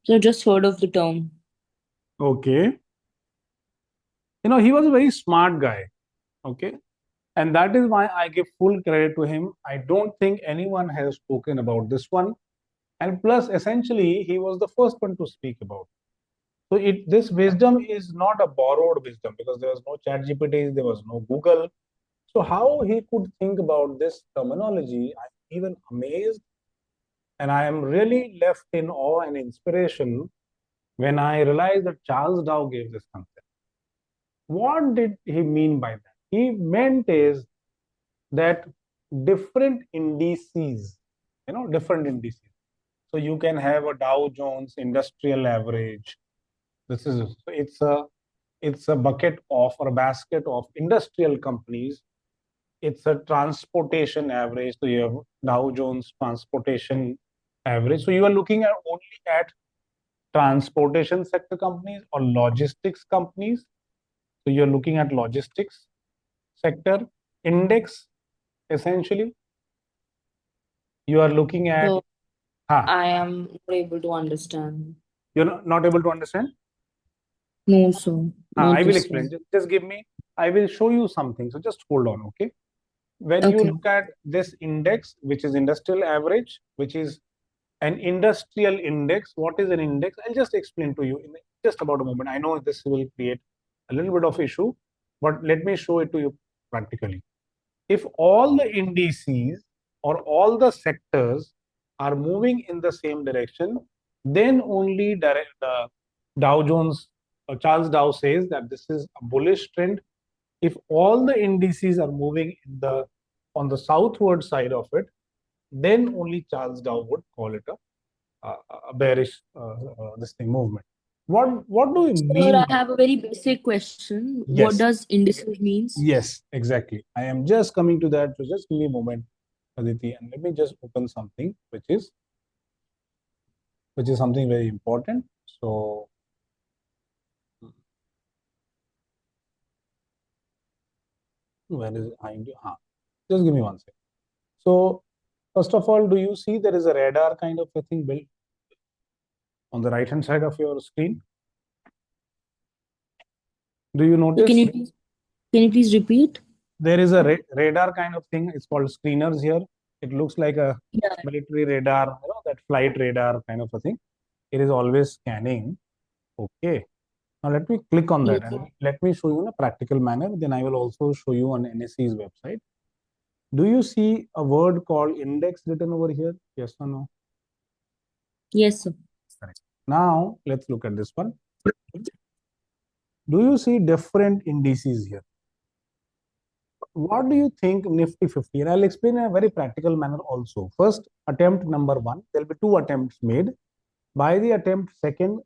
So I just heard of the term. Okay. He was a very smart guy. Okay. And that is why I give full credit to him. I don't think anyone has spoken about this one. And plus, essentially, he was the first one to speak about. So this wisdom is not a borrowed wisdom, because there was no ChatGPT, there was no Google. So how he could think about this terminology, I'm even amazed. And I am really left in awe and inspiration when I realized that Charles Dow gave this concept. What did he mean by that? He meant is that different indices, different indices. So you can have a Dow Jones Industrial Average. It's a bucket of, or a basket of industrial companies. It's a transportation average. So you have Dow Jones Transportation Average. So you are looking at only at transportation sector companies or logistics companies. So you're looking at logistics sector index, essentially. You are looking at. So I am not able to understand. You're not able to understand? No, sir. Not I will this explain. one. Just give me, I will show you something. So just hold on, okay? When you Okay. look at this index, which is industrial average, which is an industrial index. What is an index? I'll just explain to you in just about a moment. I know this will create a little bit of issue, but let me show it to you practically. If all the indices or all the sectors are moving in the same direction, then only the Dow Jones, Charles Dow says that this is a bullish trend. If all the indices are moving on the southward side of it, then only Charles Dow would call it a bearish this thing movement. What do you Sir, mean I by have a very basic question. What yes? does indices means? Yes, exactly. I am just coming to that. So just give me a moment, Aditi, and let me just open something which is something very important. So where is it? Just give me one second. So first of all, do you see there is a radar kind of a thing built on the right hand side of your screen? Do you So notice can you please repeat? there is a radar kind of thing? It's called screeners here. It looks like a Yeah. military radar, that flight radar kind of a thing. It is always scanning. Okay. Now let me click on that Yes, and sir. let me show you in a practical manner. Then I will also show you on NSE's website. Do you see a word called index written over here? Yes or no? Yes, sir. Correct. Now let's look at this one. Do you see different indices here? What do you think Nifty 50? And I'll explain in a very practical manner also. First, attempt number one, there'll be two attempts made. By the attempt second,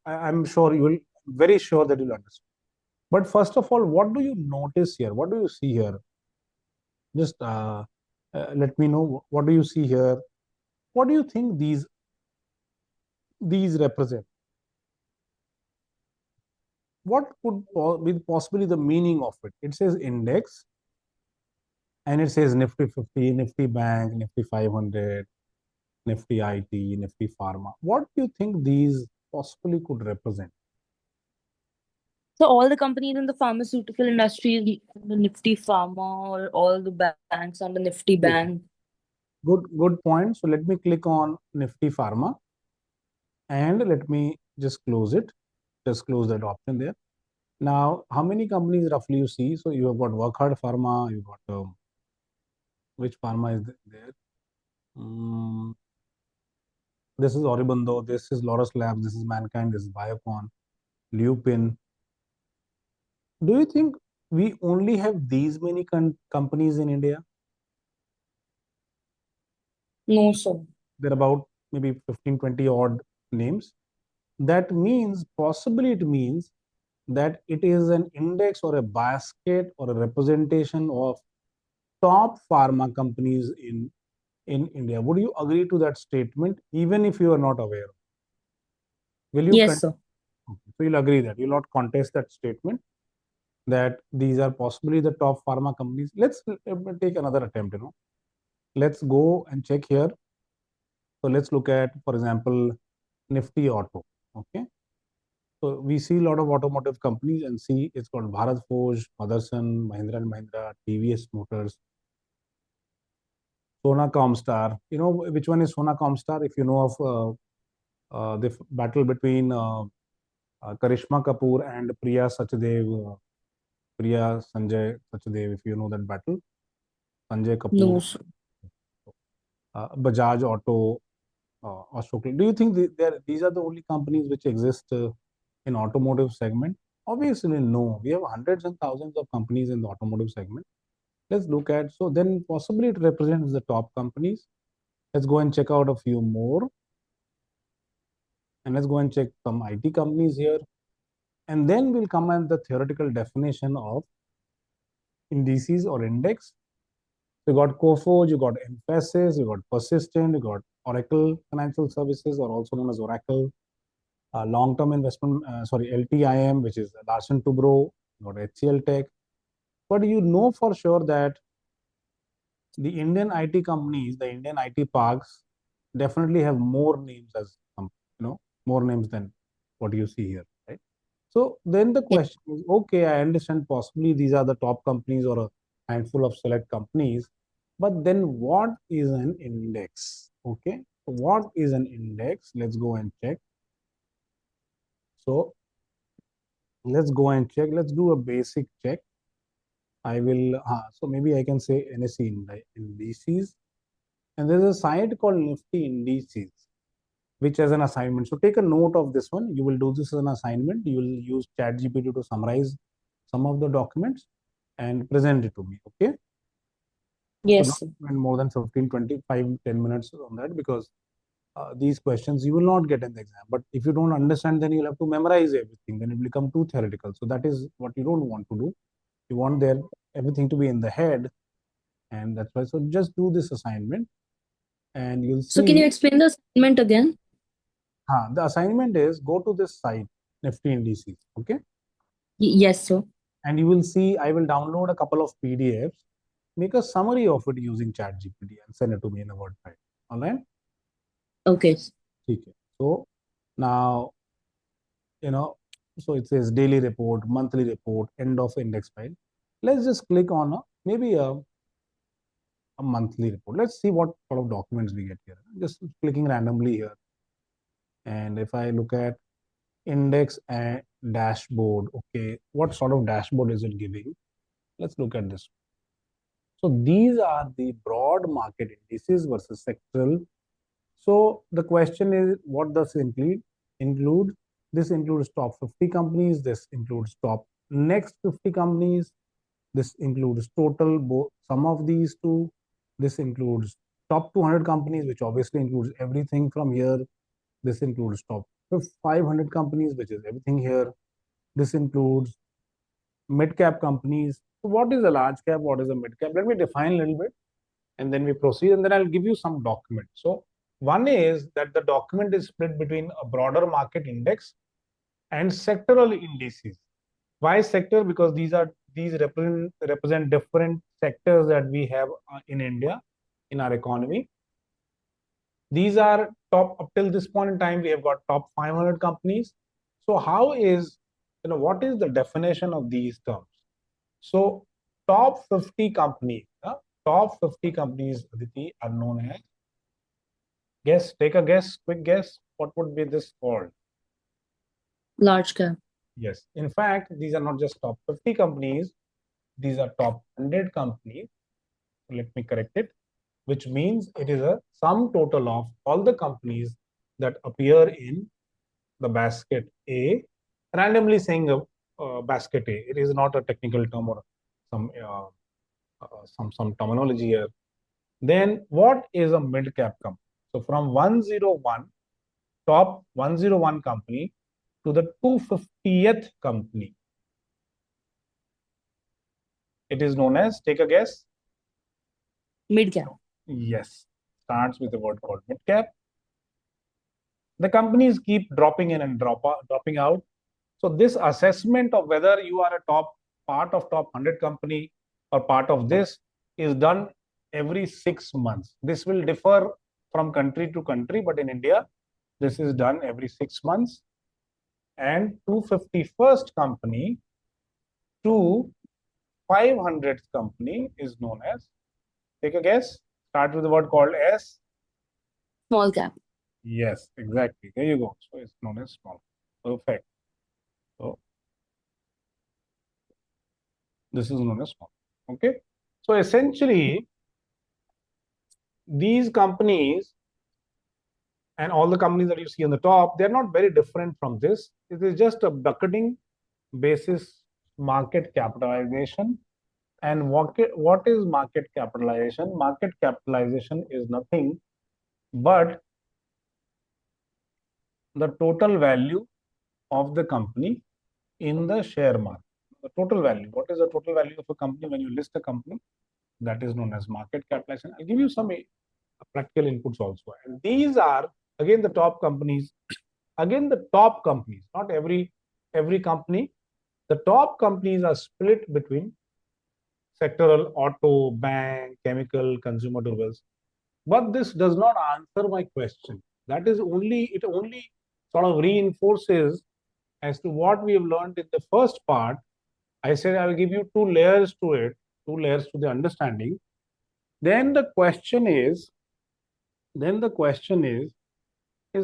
I'm sure you will, very sure that you'll understand. But first of all, what do you notice here? What do you see here? Just let me know, what do you see here? What do you think these represent? What could be possibly the meaning of it? It says index, and it says Nifty 50, Nifty Bank, Nifty 500, Nifty IT, Nifty Pharma. What do you think these possibly could represent? So all the companies in the pharmaceutical industry, the Nifty Pharma, or all the banks under Nifty Yes. Bank. Good point. So let me click on Nifty Pharma and let me just close it. Just close that option there. Now, how many companies roughly you see? So you have got Workhard Pharma, you got which pharma is there? This is Aurobindo, this is Laurus Labs, this is Mankind, this is Biocon, Lupin. Do you think we only have these many companies in India? No, sir. There are about maybe 15, 20 odd names. That means, possibly it means that it is an index or a basket or a representation of top pharma companies in India. Would you agree to that statement, even if you are not aware? Will you? Yes, sir. Okay. So you'll agree that you'll not contest that statement that these are possibly the top pharma companies. Let's take another attempt. Let's go and check here. So let's look at, for example, Nifty Auto. Okay. So we see a lot of automotive companies and see it's called Bharat Forge, Motherson, Mahindra and Mahindra, TVS Motors, Sona Comstar. You know which one is Sona Comstar? If you know of the battle between Karishma Kapoor and Priya Sachdev, Priya Sanjay Sachdev, if you know that battle, Sanjay No, Kapoor, sir. Bajaj Auto, Ashok. Do you think these are the only companies which exist in automotive segment? Obviously, no. We have hundreds and thousands of companies in the automotive segment. Let's look at, so then possibly it represents the top companies. Let's go and check out a few more. And let's go and check some IT companies here. And then we'll come at the theoretical definition of indices or index. You got Coforge, you got Emphasis, you got Persistent, you got Oracle Financial Services, or also known as Oracle. Long-term investment, LTIM, which is Larsen Toubro, you got HCL Tech. But you know for sure that the Indian IT companies, the Indian IT parks, definitely have more names as more names than what you see here, right? So then the Yes. question is, okay, I understand possibly these are the top companies or a handful of select companies, but then what is an index? Okay, so what is an index? Let's go and check. So let's go and check. Let's do a basic check. I will, so maybe I can say NSE indices. And there's a site called Nifty Indices, which as an assignment. So take a note of this one. You will do this as an assignment. You will use ChatGPT to summarize some of the documents and present it to me. Okay. So Yes, not sir. spend more than 15, 25, 10 minutes on that because these questions you will not get in the exam. But if you don't understand, then you'll have to memorize everything. Then it will become too theoretical. So that is what you don't want to do. You want everything to be in the head. And that's why. So just do this assignment and you'll So can you see. explain the assignment again? The assignment is go to this site, Nifty Indices. Okay. Yes, sir. And you will see, I will download a couple of PDFs, make a summary of it using ChatGPT and send it to me in a Word file. All right. Okay. Okay. So now, so it says daily report, monthly report, end of index file. Let's just click on maybe a monthly report. Let's see what sort of documents we get here. Just clicking randomly here. And if I look at index and dashboard, okay, what sort of dashboard is it giving? Let's look at this. So these are the broad market indices versus sectoral. So the question is, what does it include? This includes top 50 companies. This includes top next 50 companies. This includes total sum of these two. This includes top 200 companies, which obviously includes everything from here. This includes top 500 companies, which is everything here. This includes mid-cap companies. So what is a large cap? What is a mid-cap? Let me define a little bit and then we proceed and then I'll give you some documents. So one is that the document is split between a broader market index and sectoral indices. Why sector? Because these represent different sectors that we have in India, in our economy. These are top, up till this point in time, we have got top 500 companies. So how is, what is the definition of these terms? So top 50 companies, top 50 companies, Aditi, are known as, guess, take a guess, quick guess, what would be this called? Large cap. Yes. In fact, these are not just top 50 companies, these are top 100 companies. Let me correct it, which means it is a sum total of all the companies that appear in the basket A, randomly saying a basket A. It is not a technical term or some some terminology here. Then what is a mid cap company? So from 101, top 101 company to the 250th company, it is known as, take a guess. Mid cap. Yes, starts with a word called mid cap. The companies keep dropping in and dropping out. So this assessment of whether you are a part of top 100 company or part of this is done every 6 months. This will differ from country to country, but in India, this is done every 6 months. And 251st company to 500th company is known as, take a guess, start with the word called S. Small cap. Yes, exactly. There you go. So it's known as small. Perfect. So this is known as small. Okay. So essentially, these companies and all the companies that you see on the top, they're not very different from this. It is just a bucketing basis market capitalization. And what is market capitalization? Market capitalization is nothing but the total value of the company in the share market. The total value. What is the total value of a company when you list a company? That is known as market capitalization. I'll give you some practical inputs also. And these are, again, the top companies. Again, the top companies, not every company. The top companies are split between sectoral, auto, bank, chemical, consumer durables. But this does not answer my question. That is it only sort of reinforces as to what we have learned in the first part. I said I will give you two layers to it, two layers to the understanding. Then the question is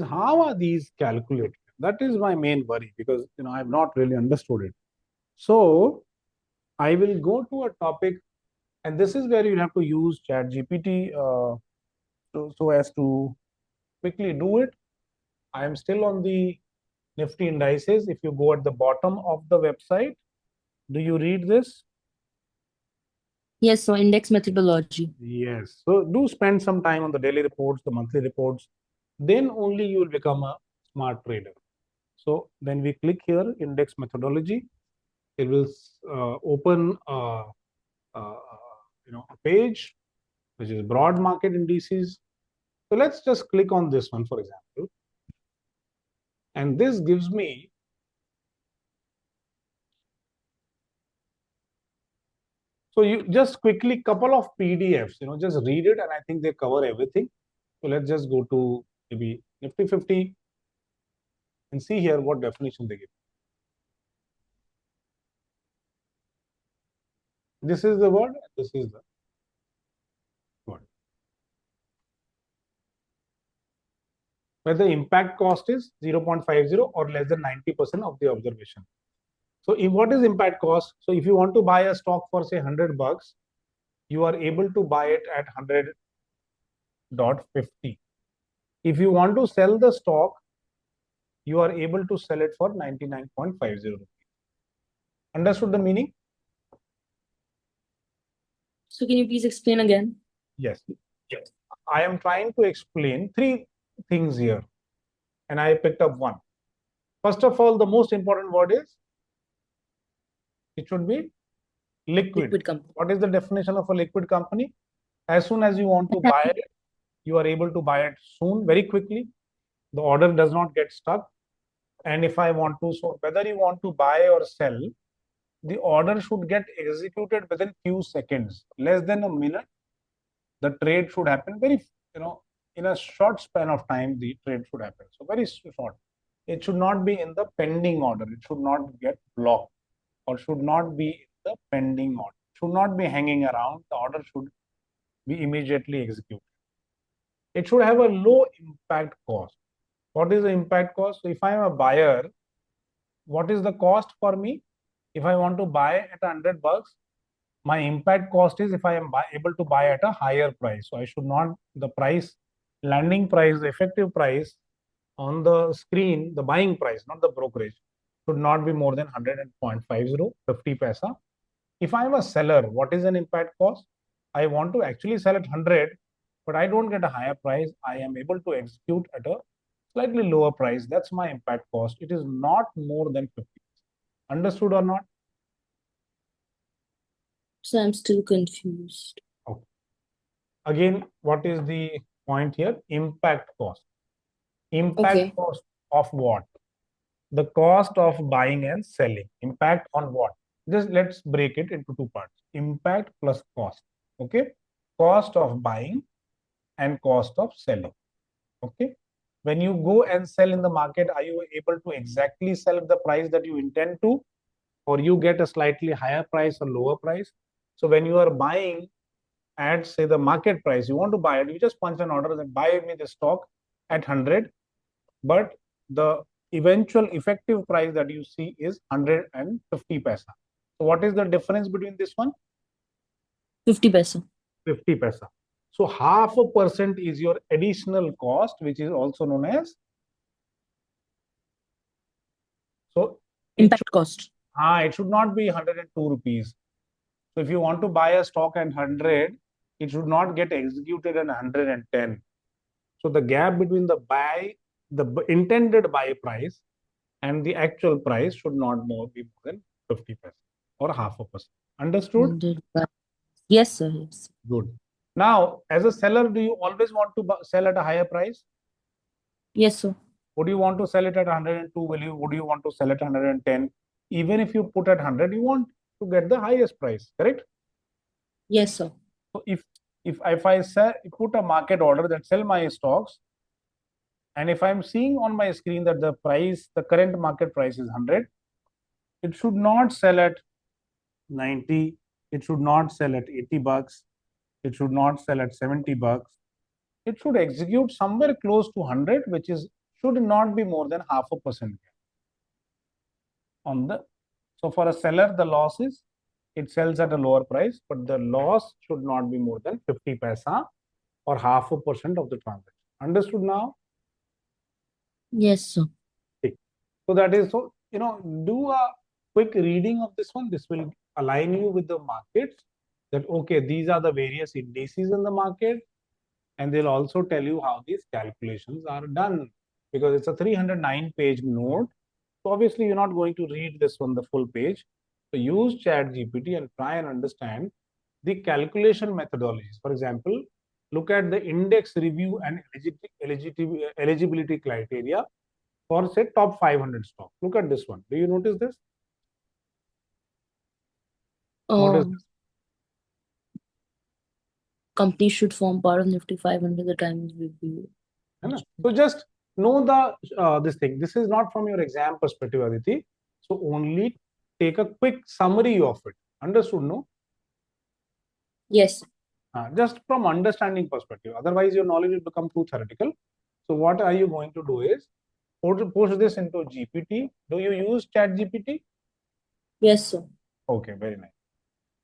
how are these calculated? That is my main worry, because I have not really understood it. So I will go to a topic, and this is where you have to use ChatGPT so as to quickly do it. I am still on the Nifty indices. If you go at the bottom of the website, do you read this? Yes, so index methodology. Yes. So do spend some time on the daily reports, the monthly reports. Then only you will become a smart trader. So then we click here, index methodology. It will open a page which is broad market indices. So let's just click on this one, for example. And this gives me so you just quickly couple of PDFs, just read it, and I think they cover everything. So let's just go to maybe Nifty 50 and see here what definition they give. This is the word, this is the word. Where the impact cost is 0.50 or less than 90% of the observation. So what is impact cost? So if you want to buy a stock for say $100, you are able to buy it at 100.50. If you want to sell the stock, you are able to sell it for 99.50 rupees. Understood the meaning? So can you please explain again? Yes. Yes. I am trying to explain three things here, and I picked up one. First of all, the most important word is it should be liquid. Liquid company. What is the definition of a liquid company? As soon as you want to buy it, you are able to buy it soon, very quickly. The order does not get stuck. And if I want to, so whether you want to buy or sell, the order should get executed within few seconds, less than a minute. The trade should happen very, in a short span of time, the trade should happen. So very short. It should not be in the pending order. It should not get blocked, or should not be in the pending order. It should not be hanging around. The order should we immediately execute. It should have a low impact cost. What is the impact cost? So if I am a buyer, what is the cost for me? If I want to buy at $100, my impact cost is if I am able to buy at a higher price. So I should not, the price, landing price, the effective price on the screen, the buying price, not the brokerage, should not be more than 100.50, 50 paisa. If I am a seller, what is an impact cost? I want to actually sell at 100, but I don't get a higher price. I am able to execute at a slightly lower price. That's my impact cost. It is not more than 50. Understood or not? So I'm still confused. Okay. Again, what is the point here? Impact cost. Impact cost of what? The cost of buying and selling. Impact on what? Just let's break it into two parts. Impact plus cost. Okay. Cost of buying and cost of selling. Okay. When you go and sell in the market, are you able to exactly sell at the price that you intend to, or you get a slightly higher price or lower price? So when you are buying at, say, the market price, you want to buy it, you just punch an order and buy me the stock at 100, but the eventual effective price that you see is 150 paisa. So what is the difference between this one? 50 paisa. 50 paisa. So 0.5% is your additional cost, which is also known as impact cost. It should not be 102 rupees. So if you want to buy a stock at 100, it should not get executed at 110. So the gap between the intended buy price and the actual price should not be more than 50 paisa or 0.5%. Understood? Yes, sir. Yes. Good. Now, as a seller, do you always want to sell at a higher price? Yes, sir. Would you want to sell it at 102? Would you want to sell it at 110? Even if you put at 100, you want to get the highest price, correct? Yes, sir. So if I put a market order that sell my stocks, and if I'm seeing on my screen that the current market price is 100, it should not sell at 90. It should not sell at $80. It should not sell at $70. It should execute somewhere close to 100, which should not be more than 0.5% on the. So for a seller, the loss is it sells at a lower price, but the loss should not be more than 50 paisa or 0.5% of the transaction. Understood now? Yes, sir. Okay. So that is do a quick reading of this one. This will align you with the markets that, okay, these are the various indices in the market, and they'll also tell you how these calculations are done, because it's a 309-page note. So obviously, you're not going to read this on the full page. So use ChatGPT and try and understand the calculation methodologies. For example, look at the index review and eligibility criteria for, say, top 500 stocks. Look at this one. Do you notice this? Notice this. Company should form part of Nifty 500 the time review. So just know this thing. This is not from your exam perspective, Aditi. So only take a quick summary of it. Understood, no? Yes. Just from understanding perspective. Otherwise, your knowledge will become too theoretical. So what are you going to do is push this into GPT. Do you use ChatGPT? Yes, sir. Okay, very nice.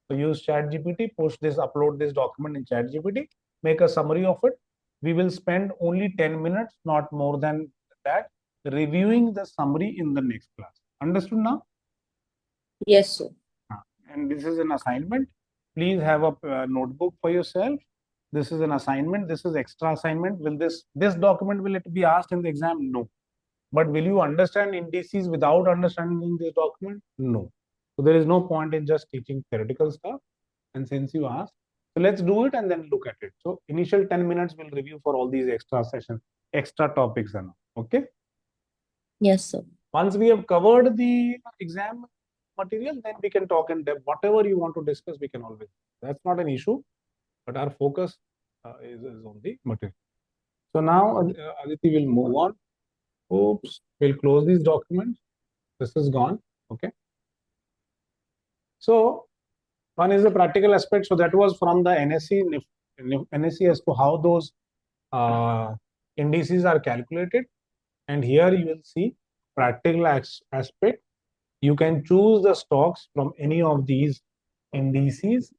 So use ChatGPT, upload this document in ChatGPT, make a summary of it. We will spend only 10 minutes, not more than that, reviewing the summary in the next class. Understood now? Yes, sir. And this is an assignment. Please have a notebook for yourself. This is an assignment. This is extra assignment. Will this document, will it be asked in the exam? No. But will you understand indices without understanding this document? No. So there is no point in just teaching theoretical stuff. And since you asked, so let's do it and then look at it. So initial 10 minutes we'll review for all these extra sessions, extra topics and all. Okay? Yes, sir. Once we have covered the exam material, then we can talk in depth. Whatever you want to discuss, we can always. That's not an issue, but our focus is on the material. So now Aditi will move on. Oops, we'll close these documents. This is gone. Okay. So one is the practical aspect. So that was from the NSE NSE as to how those indices are calculated. And here you will see practical aspect. You can choose the stocks from any of these indices,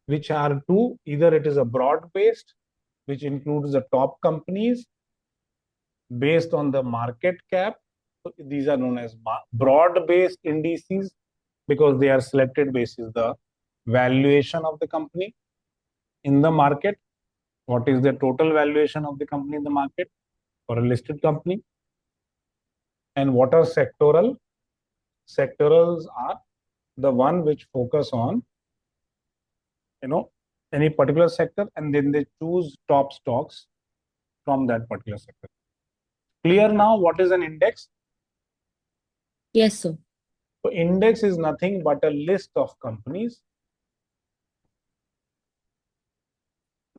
which are two. Either it is a broad-based, which includes the top companies based on the market cap. So these are known as broad-based indices because they are selected based on the valuation of the company in the market. What is the total valuation of the company in the market for a listed company? And what are sectoral? Sectorals are the one which focus on, any particular sector, and then they choose top stocks from that particular sector. Clear now what is an index? Yes, sir. So index is nothing but a list of companies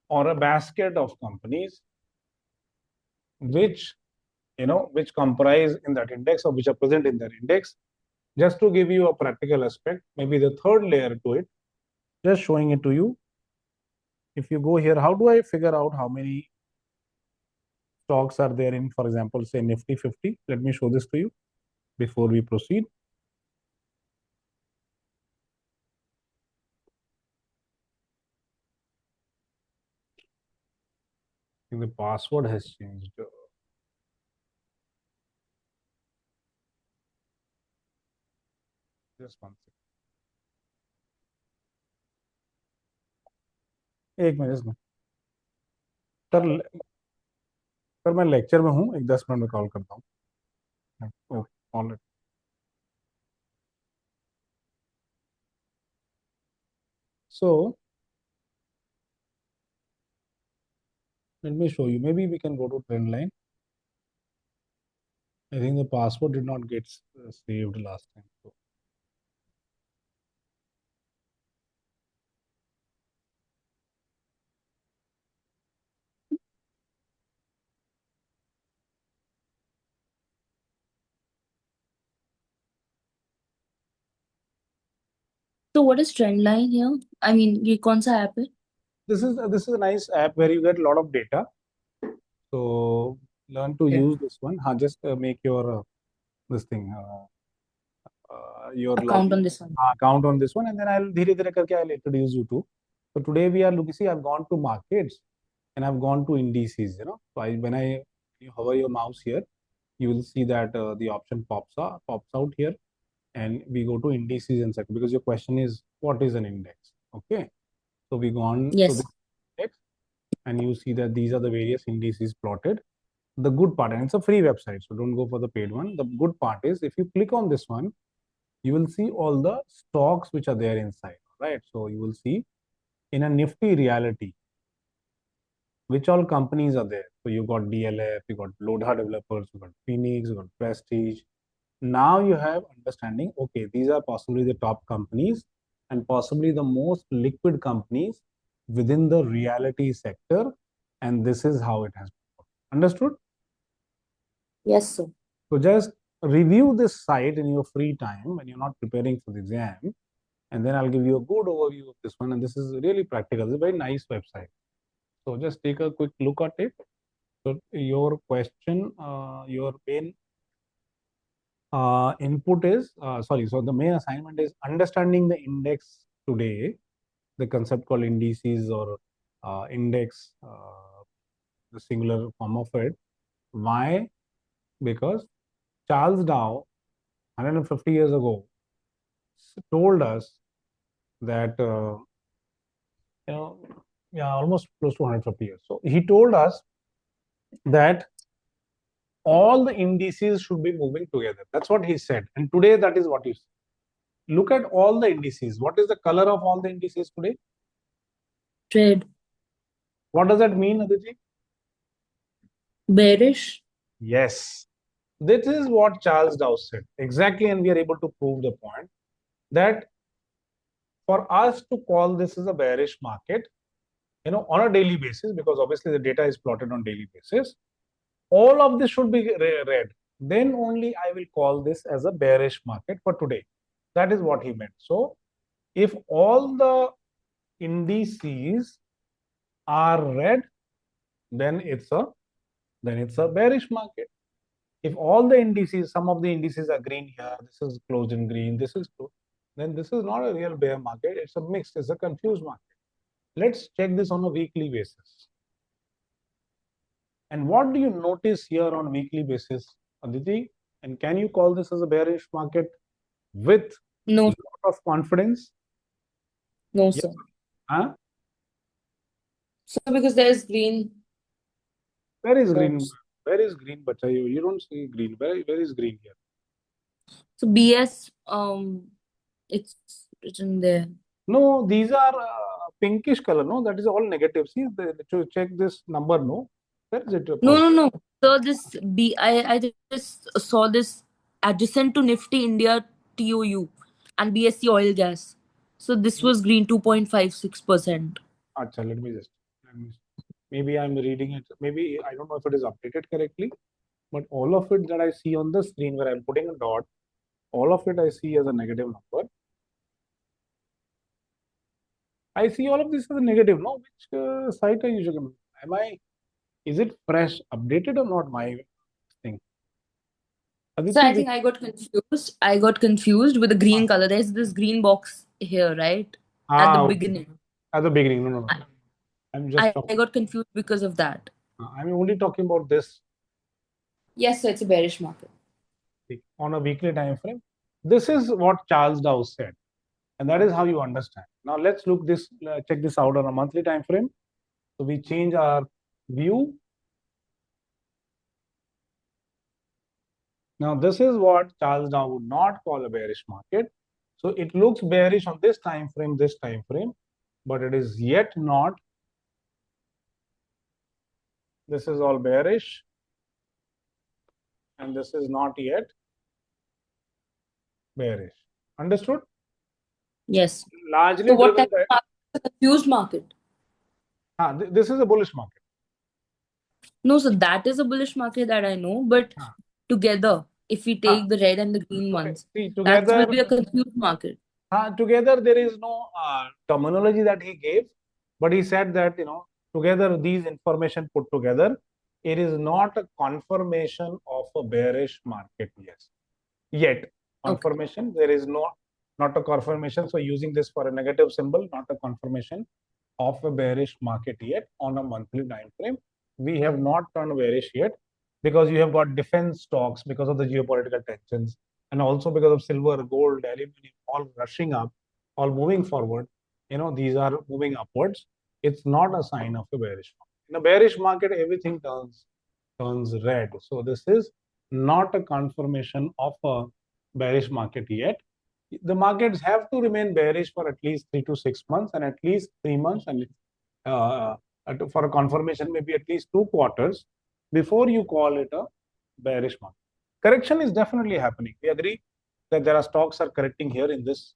or a basket of companies which comprise in that index or which are present in that index. Just to give you a practical aspect, maybe the third layer to it, just showing it to you. If you go here, how do I figure out how many stocks are there in, for example, say Nifty 50? Let me show this to you before we proceed. I think the password has changed. Just one second. एक minute इसमें sir मैं lecture में हूँ, एक 10 minute में call करता हूँ. Okay, alright. So let me show you. Maybe we can go to trend line. I think the password did not get saved last time. So what is Trendline here? I mean, ये कौन सा app है? This is a nice app where you get a lot of data. So learn to use this one. Just make your this thing your Account on this one. account on this one, and then I'll धीरे-धीरे करके I'll introduce you to. So today we are looking. See, I've gone to markets and I've gone to indices. So when you hover your mouse here, you will see that the option pops out here, and we go to indices and sector, because your question is what is an index? Okay, so we go on to Yes. the index, and you see that these are the various indices plotted. The good part, and it's a free website, so don't go for the paid one. The good part is if you click on this one, you will see all the stocks which are there inside, right? So you will see in a Nifty reality which all companies are there. So you got DLF, you got Lodha Developers, you got Phoenix, you got Prestige. Now you have understanding, okay, these are possibly the top companies and possibly the most liquid companies within the reality sector, and this is how it has been. Understood? Yes, sir. So just review this site in your free time when you're not preparing for the exam, and then I'll give you a good overview of this one. And this is really practical. It's a very nice website. So just take a quick look at it. So your question, your main input is, so the main assignment is understanding the index today, the concept called indices or index, the singular form of it. Why? Because Charles Dow, 150 years ago, told us that, almost close to 150 years. So he told us that all the indices should be moving together. That's what he said. And today, that is what you see. Look at all the indices. What is the color of all the indices today? Red. What does that mean, Aditi? Bearish. Yes. This is what Charles Dow said. Exactly. And we are able to prove the point that for us to call this as a bearish market, on a daily basis, because obviously the data is plotted on daily basis, all of this should be red. Then only I will call this as a bearish market for today. That is what he meant. So if all the indices are red, then it's a bearish market. If all the indices, some of the indices are green here, this is closed in green, this is closed, then this is not a real bear market. It's a mixed, it's a confused market. Let's check this on a weekly basis. And what do you notice here on weekly basis, Aditi? And can you call this as a bearish market with No, a lot of confidence? no, Yes. sir. Huh? So because there is green. Where is So, green? Where is green, bacha? You don't see green. Where is green here? so BS, it's written there. No, these are pinkish color. No, that is all negative. See, to check this number. No, where is it? No. So this I just saw this adjacent to Nifty India TOU and BSC oil gas. So this was green 2.56%. Acha, let me. Maybe I'm reading it. Maybe I don't know if it is updated correctly, but all of it that I see on the screen where I'm putting a dot, all of it I see as a negative number. I see all of this as a negative. No, which site are you using? Is it fresh, updated or not? My thing. So I Aditi, think I got confused. I got confused with the green ah, color. There's this green box here, right? At the okay. beginning. At the beginning. No. I'm just I talking. got confused because of that. I'm only talking about this Yes, so it's a bearish market. on a weekly time frame. This is what Charles Dow said, and that is how you understand. Now let's look this, check this out on a monthly time frame. So we change our view. Now this is what Charles Dow would not call a bearish market. So it looks bearish on this time frame, but it is yet not. This is all bearish, and this is not yet bearish. Understood? Yes. Largely So what driven type by. of market is a confused market? This is a bullish market. No, so that is a bullish market that I know, but together, if we Ah, take the red and the green okay. ones, See, that will together, be a confused market. together there is no terminology that he gave, but he said that together these information put together, it is not a confirmation of a bearish market. Yes, yet Okay. confirmation there is not a confirmation. So using this for a negative symbol, not a confirmation of a bearish market yet on a monthly time frame. We have not turned bearish yet because you have got defense stocks because of the geopolitical tensions and also because of silver, gold, aluminum all rushing up, all moving forward. These are moving upwards. It's not a sign of a bearish market. In a bearish market, everything turns red. So this is not a confirmation of a bearish market yet. The markets have to remain bearish for at least 3 to 6 months and at least 3 months, and uh, for a confirmation, maybe at least 2 quarters before you call it a bearish market. Correction is definitely happening. We agree that there are stocks are correcting here in this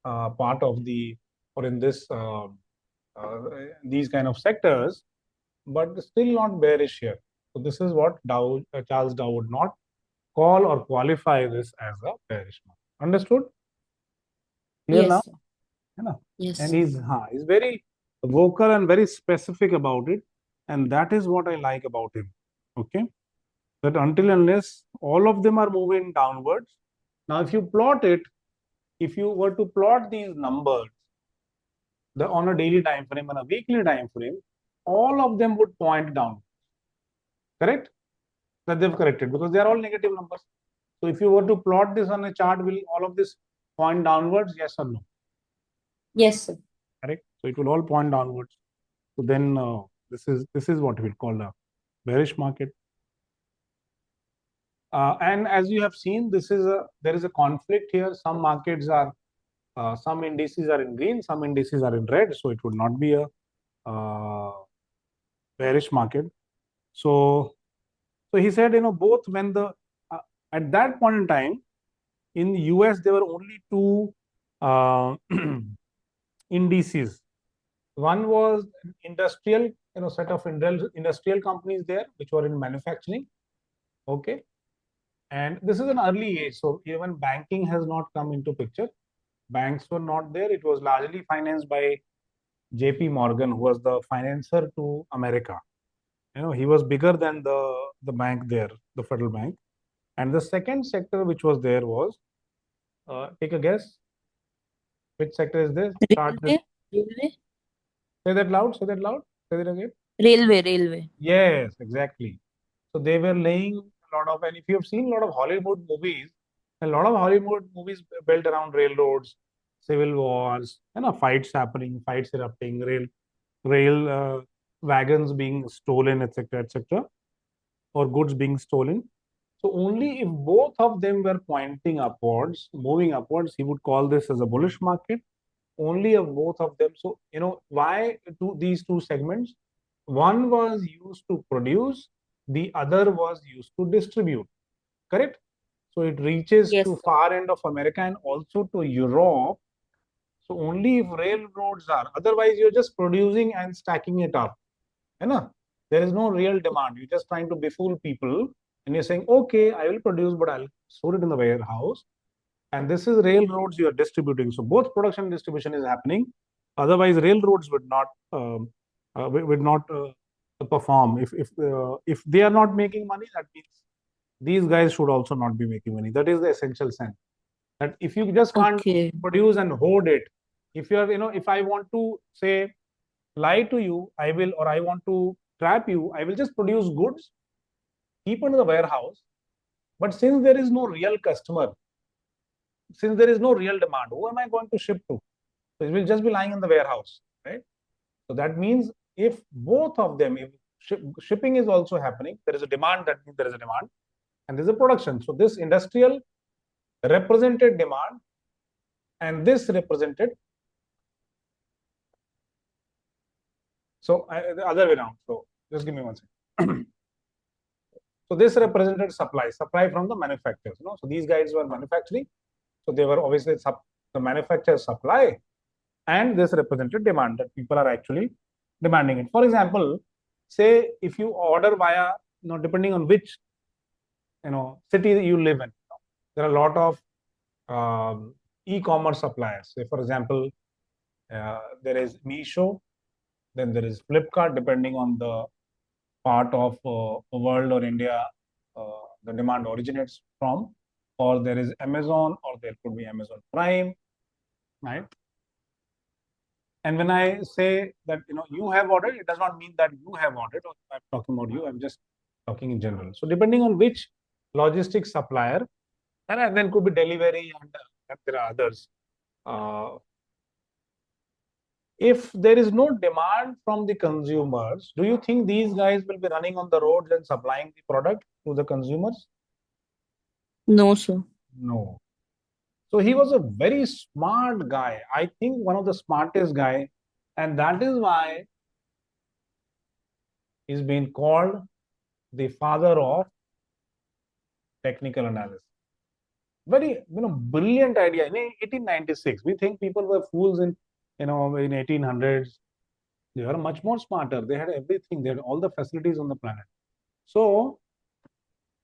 part of the or in this these kind of sectors, but still not bearish here. So this is what Charles Dow would not call or qualify this as a bearish market. Understood? Clear now? Yes, sir. And Yes. he's very vocal and very specific about it, and that is what I like about him. Okay, that until unless all of them are moving downwards. Now, if you plot it, if you were to plot these numbers, on a daily time frame and a weekly time frame, all of them would point down. Correct? That they've corrected because they are all negative numbers. So if you were to plot this on a chart, will all of this point downwards? Yes or no? Yes, sir. Correct. So it will all point downwards. So then this is what we'll call a bearish market. And as you have seen, there is a conflict here. Some markets are some indices are in green, some indices are in red. So it would not be a bearish market. So he said, both when at that point in time in the US there were only two indices. One was industrial, set of industrial companies there which were in manufacturing. Okay. And this is an early age. So even banking has not come into picture. Banks were not there. It was largely financed by JP Morgan, who was the financier to America. He was bigger than the bank there, the Federal Bank. And the second sector which was there was, take a guess, which sector is this? Start with, Railway? say that loud, say that loud, say that again. Railway. Yes, exactly. So they were laying a lot of, and if you have seen a lot of Hollywood movies, a lot of Hollywood movies built around railroads, civil wars, fights happening, fights erupting, rail wagons being stolen, etc., etc., or goods being stolen. So only if both of them were pointing upwards, moving upwards, he would call this as a bullish market. Only of both of them. So why these two segments? One was used to produce, the other was used to distribute. Correct? So it reaches Yes, to sir. far end of America and also to Europe. So only if railroads are, otherwise you're just producing and stacking it up. There is no real demand. You're just trying to befool people and you're saying, okay, I will produce, but I'll store it in the warehouse. And this is railroads you are distributing. So both production and distribution is happening. Otherwise, railroads would not perform. If they are not making money, that means these guys should also not be making money. That is the essential sense. That if you just can't Okay. produce and hoard it, if you are, if I want to say lie to you, I will, or I want to trap you, I will just produce goods, keep into the warehouse. But since there is no real customer, since there is no real demand, who am I going to ship to? So it will just be lying in the warehouse, right? So that means if both of them, if shipping is also happening, there is a demand, that means there is a demand, and there's a production. So this industrial represented demand, and this represented, so the other way around. So just give me one second. So this represented supply from the manufacturers. So these guys were manufacturing. So they were obviously the manufacturer's supply, and this represented demand, that people are actually demanding it. For example, say if you order via, depending on which city you live in, there are a lot of e-commerce suppliers. Say for example, there is Meesho, then there is Flipkart, depending on the part of the world or India the demand originates from, or there is Amazon, or there could be Amazon Prime, right? And when I say that you have ordered, it does not mean that you have ordered, or I'm talking about you. I'm just talking in general. So depending on which logistics supplier, and then could be delivery, and there are others. If there is no demand from the consumers, do you think these guys will be running on the roads and supplying the product to the consumers? No, sir. No. So he was a very smart guy. I think one of the smartest guy, and that is why he's been called the father of technical analysis. Very brilliant idea in 1896. We think people were fools in in 1800s. They were much more smarter. They had everything. They had all the facilities on the planet. So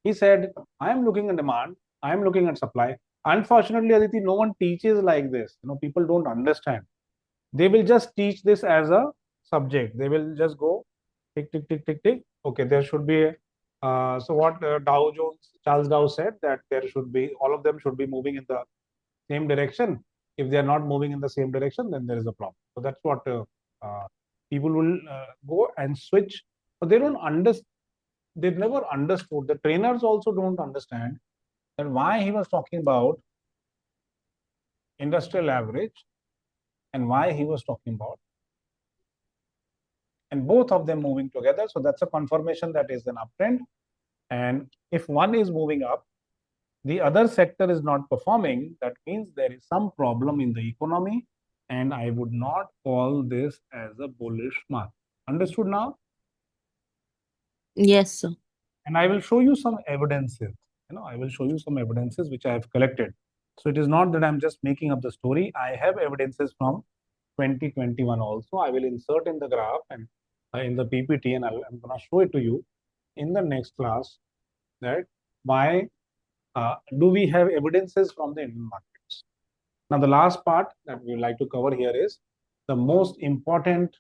he said, I am looking at demand, I am looking at supply. Unfortunately, Aditi, no one teaches like this. People don't understand. They will just teach this as a subject. They will just go tick, tick, tick, tick, tick. Okay, there should be. So what Charles Dow said, that there should be, all of them should be moving in the same direction. If they are not moving in the same direction, then there is a problem. So that's what people will go and switch. But they don't understand. They've never understood. The trainers also don't understand that why he was talking about industrial average and why he was talking about, and both of them moving together. So that's a confirmation that is an uptrend. And if one is moving up, the other sector is not performing, that means there is some problem in the economy, and I would not call this as a bullish market. Understood now? Yes, sir. And I will show you some evidences. I will show you some evidences which I have collected. So it is not that I'm just making up the story. I have evidences from 2021 also. I will insert in the graph and in the PPT, and I'm going to show it to you in the next class, that why do we have evidences from the Indian markets. Now, the last part that we would like to cover here is the most important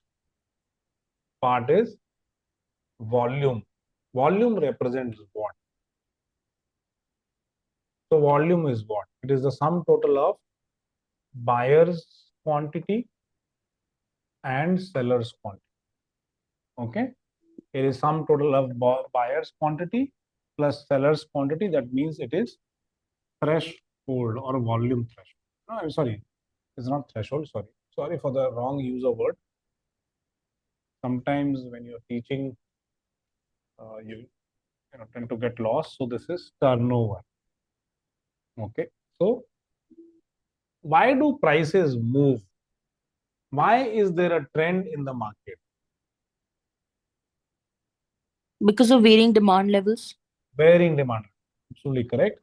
part is volume. Volume represents what? So volume is what? It is the sum total of buyer's quantity and seller's quantity. Okay, it is sum total of buyer's quantity plus seller's quantity. That means it is threshold or volume threshold. No, I'm sorry, it's not threshold. Sorry for the wrong use of word. Sometimes when you're teaching, you tend to get lost. So this is turnover. Okay, so why do prices move? Why is there a trend in the market? Because of varying demand levels. Varying demand. Absolutely correct.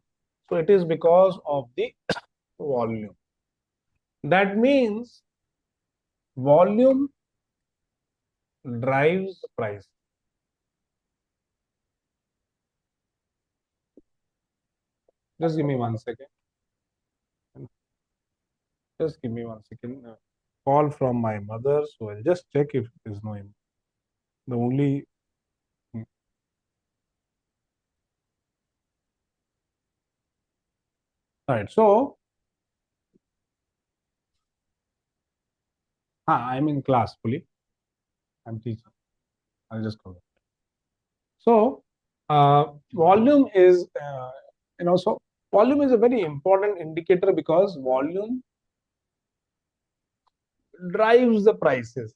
So it is because of the volume. That means volume drives the price. Just give me 1 second. Just give me 1 second. Call from my mother, so I'll just check if there's no. The only. All right. So, I'm in class fully. I'm teaching. I'll just cover. So, volume is, so volume is a very important indicator because volume drives the prices.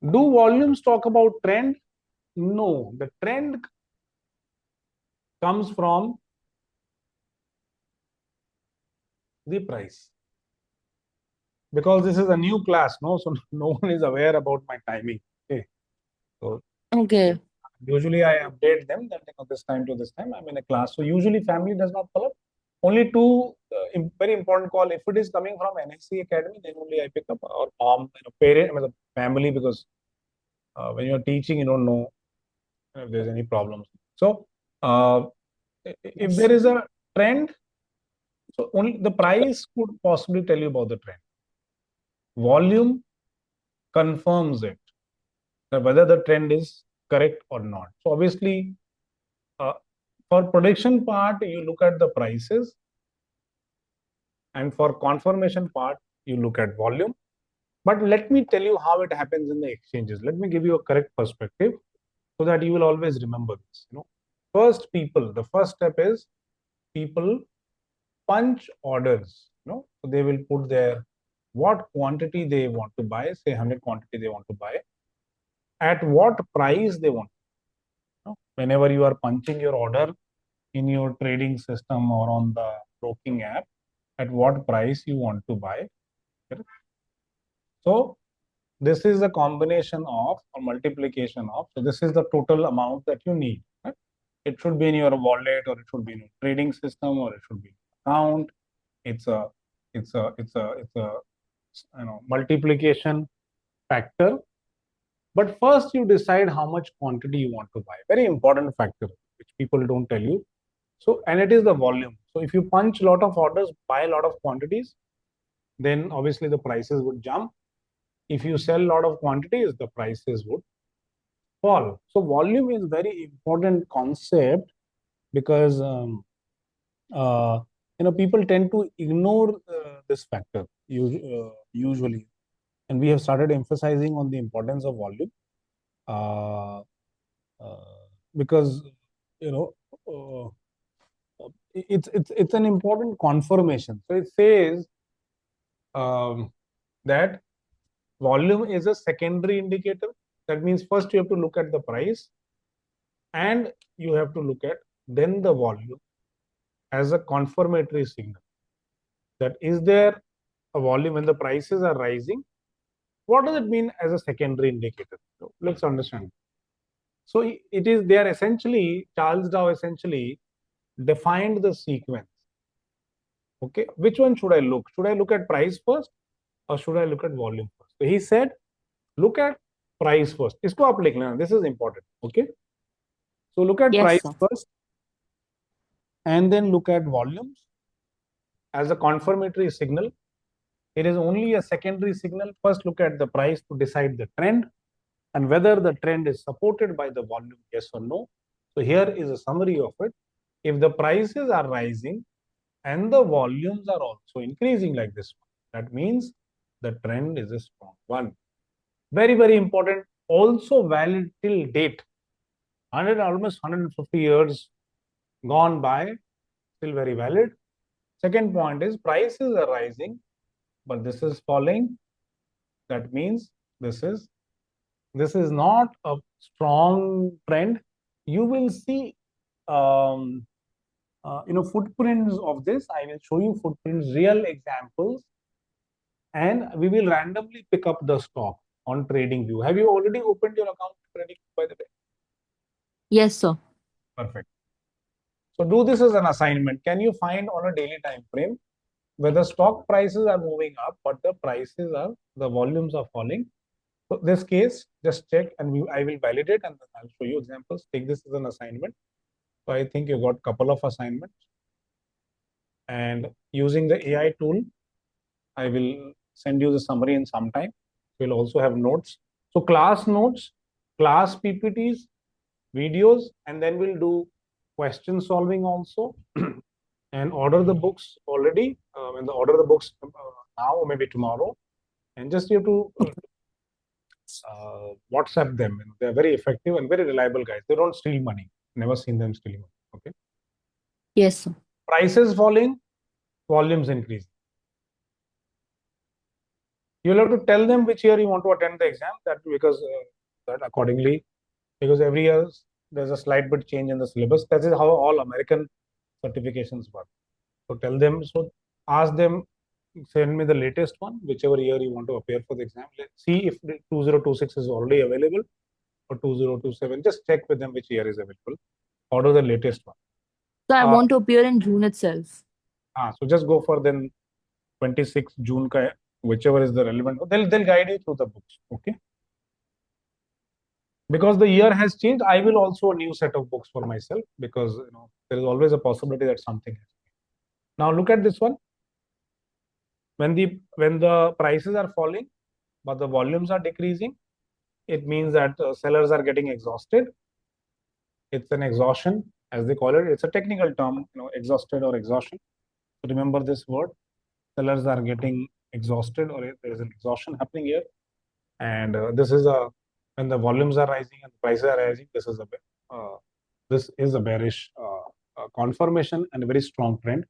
Do volumes talk about trend? No, the trend comes from the price. Because this is a new class, no? So no one is aware about my timing. Okay. So Okay. usually I update them that this time to this time I'm in a class. So usually family does not follow. Only two very important call. If it is coming from NSC Academy, then only I pick up, or mom, parent, the family, because when you're teaching, you don't know if there's any problems. So if there is a trend, so only the price could possibly tell you about the trend. Volume confirms it, whether the trend is correct or not. So obviously, for prediction part, you look at the prices, and for confirmation part, you look at volume. But let me tell you how it happens in the exchanges. Let me give you a correct perspective so that you will always remember this. First, the first step is people punch orders. So they will put their what quantity they want to buy, say 100 quantity they want to buy, at what price they want. Whenever you are punching your order in your trading system or on the broking app, at what price you want to buy. So this is a combination of or multiplication of. So this is the total amount that you need. Right? It should be in your wallet, or it should be in your trading system, or it should be in your account. It's a multiplication factor. But first you decide how much quantity you want to buy. Very important factor which people don't tell you. So, and it is the volume. So if you punch a lot of orders, buy a lot of quantities, then obviously the prices would jump. If you sell a lot of quantities, the prices would fall. So volume is very important concept because people tend to ignore this factor usually, and we have started emphasizing on the importance of volume because it's an important confirmation. So it says that volume is a secondary indicator. That means first you have to look at the price, and you have to look at then the volume as a confirmatory signal. That is there a volume when the prices are rising? What does it mean as a secondary indicator? So let's understand. So it is there essentially, Charles Dow essentially defined the sequence. Okay, which one should I look? Should I look at price first or should I look at volume first? So he said, look at price first. Isko aap likh lena. This is important. Okay. So look at Yes, price sir. first and then look at volumes as a confirmatory signal. It is only a secondary signal. First, look at the price to decide the trend and whether the trend is supported by the volume, yes or no. So here is a summary of it. If the prices are rising and the volumes are also increasing like this one, that means the trend is a strong one. Very, very important. Also valid till date. Almost 150 years gone by, still very valid. Second point is prices are rising, but this is falling. That means this is not a strong trend. You will see footprints of this. I will show you footprints, real examples, and we will randomly pick up the stock on TradingView. Have you already opened your account on TradingView, by the way? Yes, sir. Perfect. So do this as an assignment. Can you find on a daily time frame where the stock prices are moving up, but the volumes are falling? So this case, just check and I will validate and then I'll show you examples. Take this as an assignment. So I think you got a couple of assignments. And using the AI tool, I will send you the summary in some time. We'll also have notes. So class notes, class PPTs, videos, and then we'll do question solving also. And order the books already. And order the books now or maybe tomorrow. And just you have to WhatsApp them. They're very effective and very reliable guys. They don't steal money. Never seen them stealing money. Okay. Yes, sir. Prices falling, volumes increasing. You'll have to tell them which year you want to attend the exam. That accordingly, because every year there's a slight bit change in the syllabus. That is how all American certifications work. So tell them. So ask them. Send me the latest one, whichever year you want to appear for the exam. Let's see if the 2026 is already available or 2027. Just check with them which year is available. Order the latest one. So I want to appear in June itself. So just go for then 26 June, whichever is the relevant. They'll guide you through the books. Okay. Because the year has changed, I will also a new set of books for myself because there is always a possibility that something has changed. Now look at this one. When the prices are falling, but the volumes are decreasing, it means that sellers are getting exhausted. It's an exhaustion, as they call it. It's a technical term, exhausted or exhaustion. So remember this word. Sellers are getting exhausted, or there is an exhaustion happening here. And when the volumes are rising and the prices are rising, this is a bearish confirmation and a very strong trend.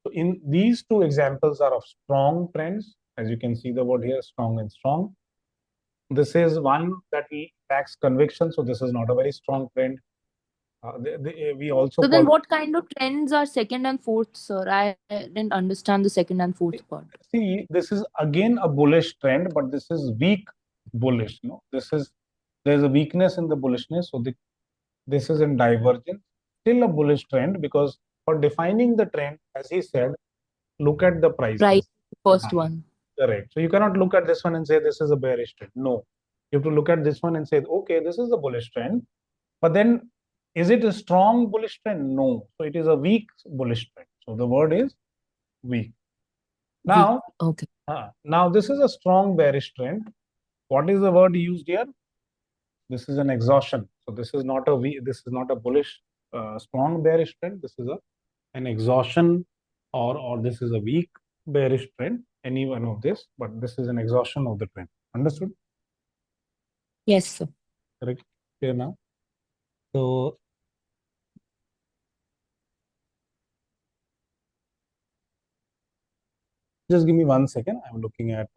So in these two examples are of strong trends, as you can see the word here, strong and strong. This is one that lacks conviction, so this is not a very strong trend. We also So then what kind of trends are second and fourth, sir? I didn't understand the second and fourth part. See, this is again a bullish trend, but this is weak bullish. There's a weakness in the bullishness, so this is in divergence. Still a bullish trend because for defining the trend, as he said, look at the prices. Right, first one. Correct. So you cannot look at this one and say this is a bearish trend. No, you have to look at this one and say, okay, this is a bullish trend. But then, is it a strong bullish trend? No. So it is a weak bullish trend. So the word is weak. Now, okay. Now this is a strong bearish trend. What is the word used here? This is an exhaustion. So this is not a bullish, strong bearish trend. This is an exhaustion, or this is a weak bearish trend. Any one of this, but this is an exhaustion of the trend. Understood? Yes, sir. Correct. Clear now? So just give me 1 second. I'm looking at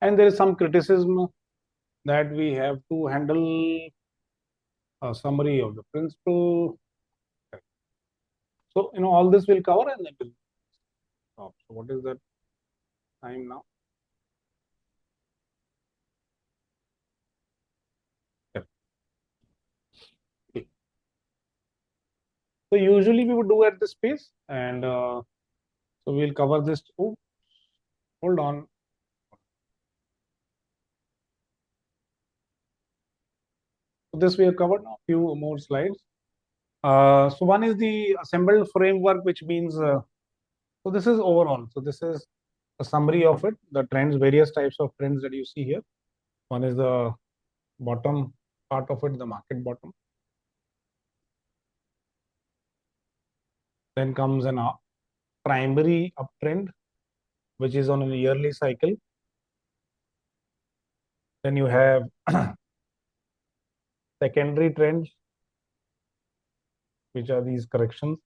and there is some criticism that we have to handle a summary of the principle. So, all this will cover and then will stop. So what is that time now? So usually we would do at this pace, and so we'll cover this. Oh, hold on. So this we have covered now. Few more slides. So one is the assembled framework, which means so this is overall. So this is a summary of it. The trends, various types of trends that you see here. One is the bottom part of it, the market bottom. Then comes an primary uptrend, which is on a yearly cycle. Then you have secondary trends, which are these corrections,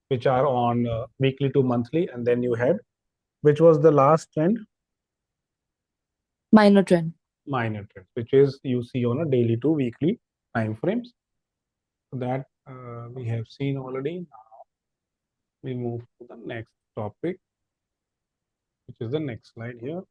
which are on weekly to monthly. And then you had, which was the last trend? Minor trend. Minor trend, which is you see on a daily to weekly time frames. That we have seen already. Now we move to the next topic, which is the next slide here.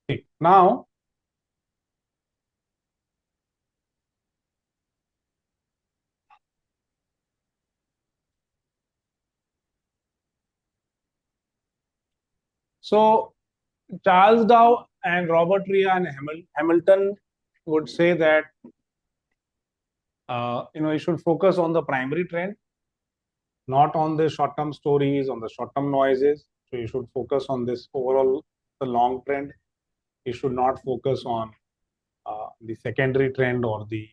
Okay. Now, so Charles Dow and Robert Rhea and Hamilton would say that you should focus on the primary trend, not on the short-term stories, on the short-term noises. So you should focus on this overall, the long trend. You should not focus on the secondary trend or the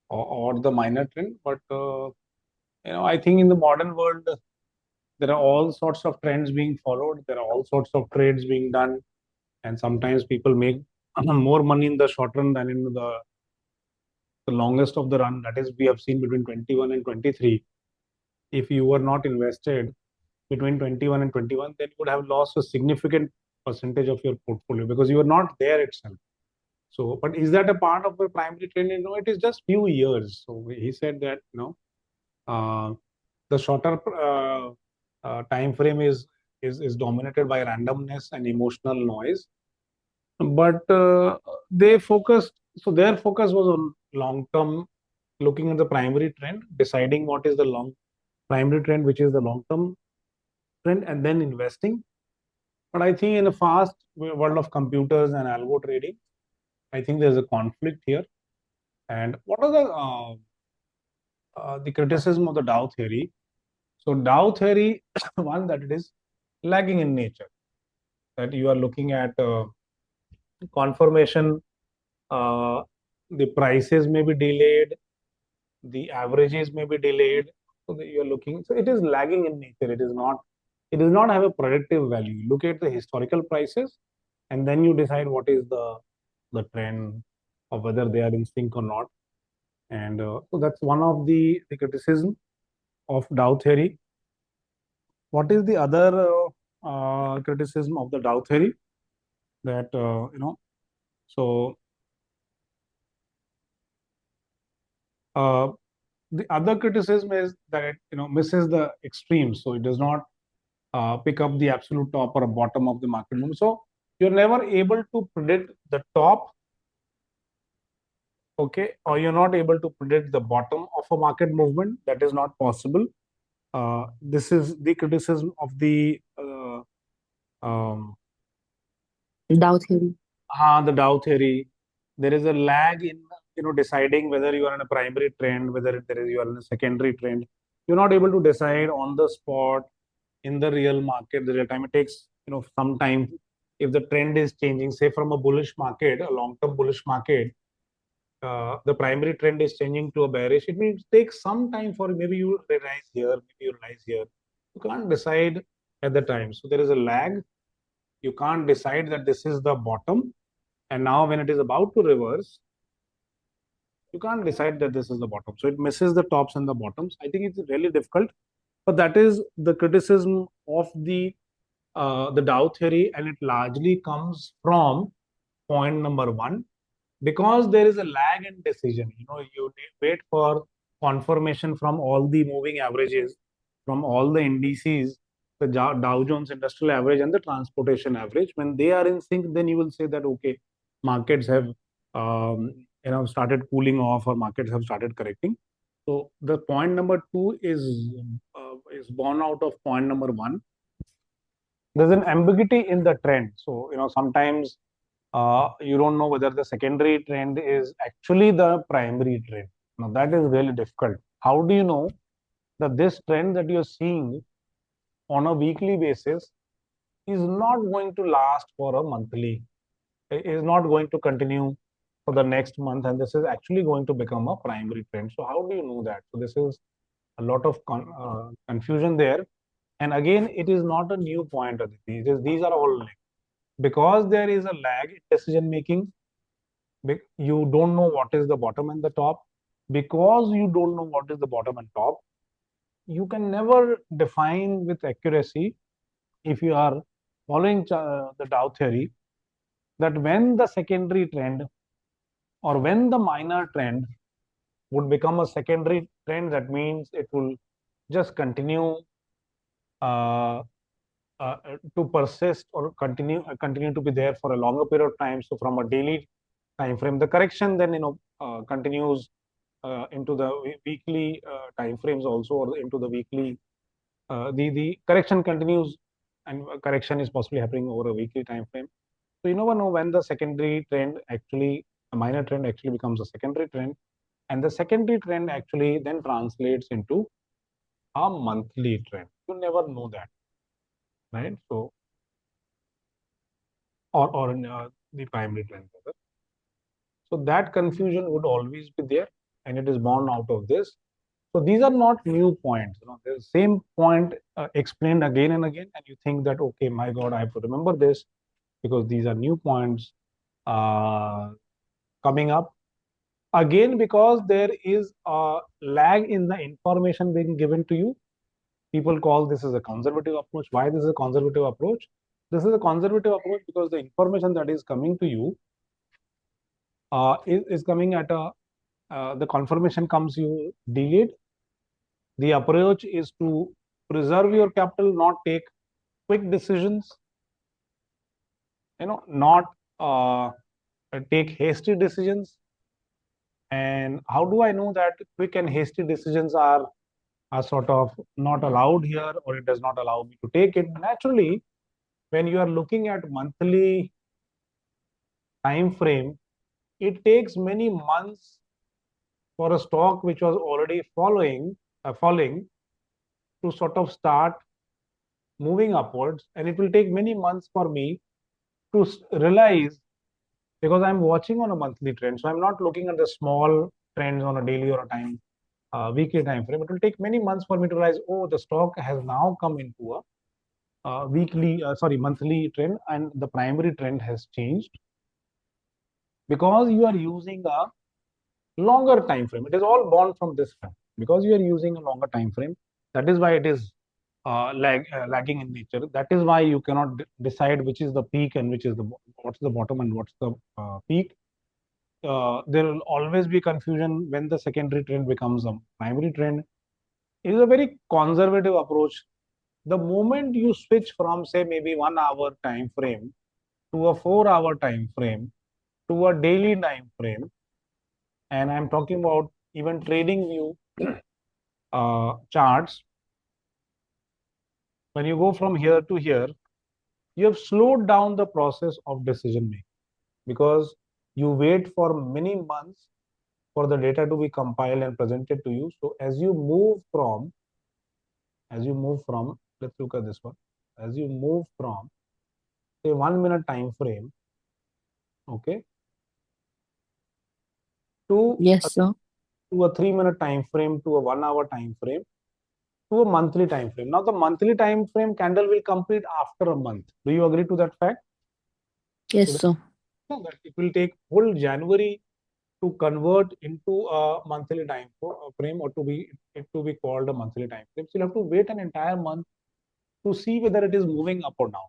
or the minor trend. But I think in the modern world, there are all sorts of trends being followed. There are all sorts of trades being done, and sometimes people make more money in the short run than in the longest of the run. That is, we have seen between 21 and 23. If you were not invested between 21 and 21, then you would have lost a significant percentage of your portfolio because you are not there itself. So, but is that a part of the primary trend? No, it is just few years. So he said that the shorter time frame is dominated by randomness and emotional noise. But they focused. So their focus was on long term, looking at the primary trend, deciding what is the primary trend, which is the long term trend, and then investing. But I think in a fast world of computers and algo trading, I think there's a conflict here. And what are the criticism of the Dow theory? So Dow theory, one, that it is lagging in nature, that you are looking at confirmation, the prices may be delayed, the averages may be delayed. So you are looking, so it is lagging in nature. It does not have a predictive value. You look at the historical prices, and then you decide what is the trend of whether they are in sync or not. And so that's one of the criticism of Dow theory. What is the other criticism of the Dow theory? That so the other criticism is that it misses the extremes, so it does not pick up the absolute top or a bottom of the market movement. So you're never able to predict the top, okay, or you're not able to predict the bottom of a market movement. That is not possible. This is the criticism of the Dow theory. The Dow theory. There is a lag in deciding whether you are in a primary trend, whether you are in a secondary trend. You're not able to decide on the spot in the real market, the real time. It takes some time. If the trend is changing, say from a bullish market, a long-term bullish market, the primary trend is changing to a bearish. It means it takes some time for maybe you realize here, maybe you realize here. You can't decide at the time. So there is a lag. You can't decide that this is the bottom. And now when it is about to reverse, you can't decide that this is the bottom. So it misses the tops and the bottoms. I think it's really difficult. But that is the criticism of the Dow theory, and it largely comes from point number one, because there is a lag in decision. You wait for confirmation from all the moving averages, from all the indices, the Dow Jones Industrial Average and the transportation average. When they are in sync, then you will say that okay, markets have started cooling off, or markets have started correcting. So the point number two is born out of point number one. There's an ambiguity in the trend. So sometimes you don't know whether the secondary trend is actually the primary trend. Now that is really difficult. How do you know that this trend that you're seeing on a weekly basis is not going to last for a monthly, is not going to continue for the next month, and this is actually going to become a primary trend? So how do you know that? So this is a lot of confusion there. And again, it is not a new point, Aditi. These are all linked. Because there is a lag in decision making, you don't know what is the bottom and the top. Because you don't know what is the bottom and top, you can never define with accuracy, if you are following the Dow theory, that when the secondary trend or when the minor trend would become a secondary trend, that means it will just continue uh, to persist or continue to be there for a longer period of time. So from a daily time frame, the correction then continues into the weekly time frames also, or into the weekly. The correction continues, and correction is possibly happening over a weekly time frame. So you never know when the secondary trend actually, a minor trend actually becomes a secondary trend, and the secondary trend actually then translates into a monthly trend. You never know that, right? So or in the primary trend. So that confusion would always be there, and it is born out of this. So these are not new points. The same point explained again and again, and you think that okay, my God, I have to remember this because these are new points coming up. Again, because there is a lag in the information being given to you, people call this as a conservative approach. Why this is a conservative approach? This is a conservative approach because the information that is coming to you is coming at the confirmation comes you delayed. The approach is to preserve your capital, not take quick decisions, not take hasty decisions. And how do I know that quick and hasty decisions are sort of not allowed here, or it does not allow me to take it? Naturally, when you are looking at monthly time frame, it takes many months for a stock which was already falling to sort of start moving upwards, and it will take many months for me to realize, because I'm watching on a monthly trend, so I'm not looking at the small trends on a daily or a weekly time frame. It will take many months for me to realize, oh, the stock has now come into a monthly trend, and the primary trend has changed, because you are using a longer time frame. It is all born from this fact, because you are using a longer time frame. That is why it is lagging in nature. That is why you cannot decide which is the peak and what's the bottom and what's the peak. There will always be confusion when the secondary trend becomes a primary trend. It is a very conservative approach. The moment you switch from, say, maybe 1 hour time frame to a 4 hour time frame to a daily time frame, and I'm talking about even trading view charts, when you go from here to here, you have slowed down the process of decision making, because you wait for many months for the data to be compiled and presented to you. So as you move from, let's look at this one. As you move from, say, 1 minute time frame, okay, to Yes, sir. a 3 minute time frame, to a 1 hour time frame, to a monthly time frame. Now the monthly time frame candle will complete after a month. Do you agree to that fact? Yes, So sir. that it will take whole January to convert into a monthly time frame, or to be called a monthly time frame. So you have to wait an entire month to see whether it is moving up or down.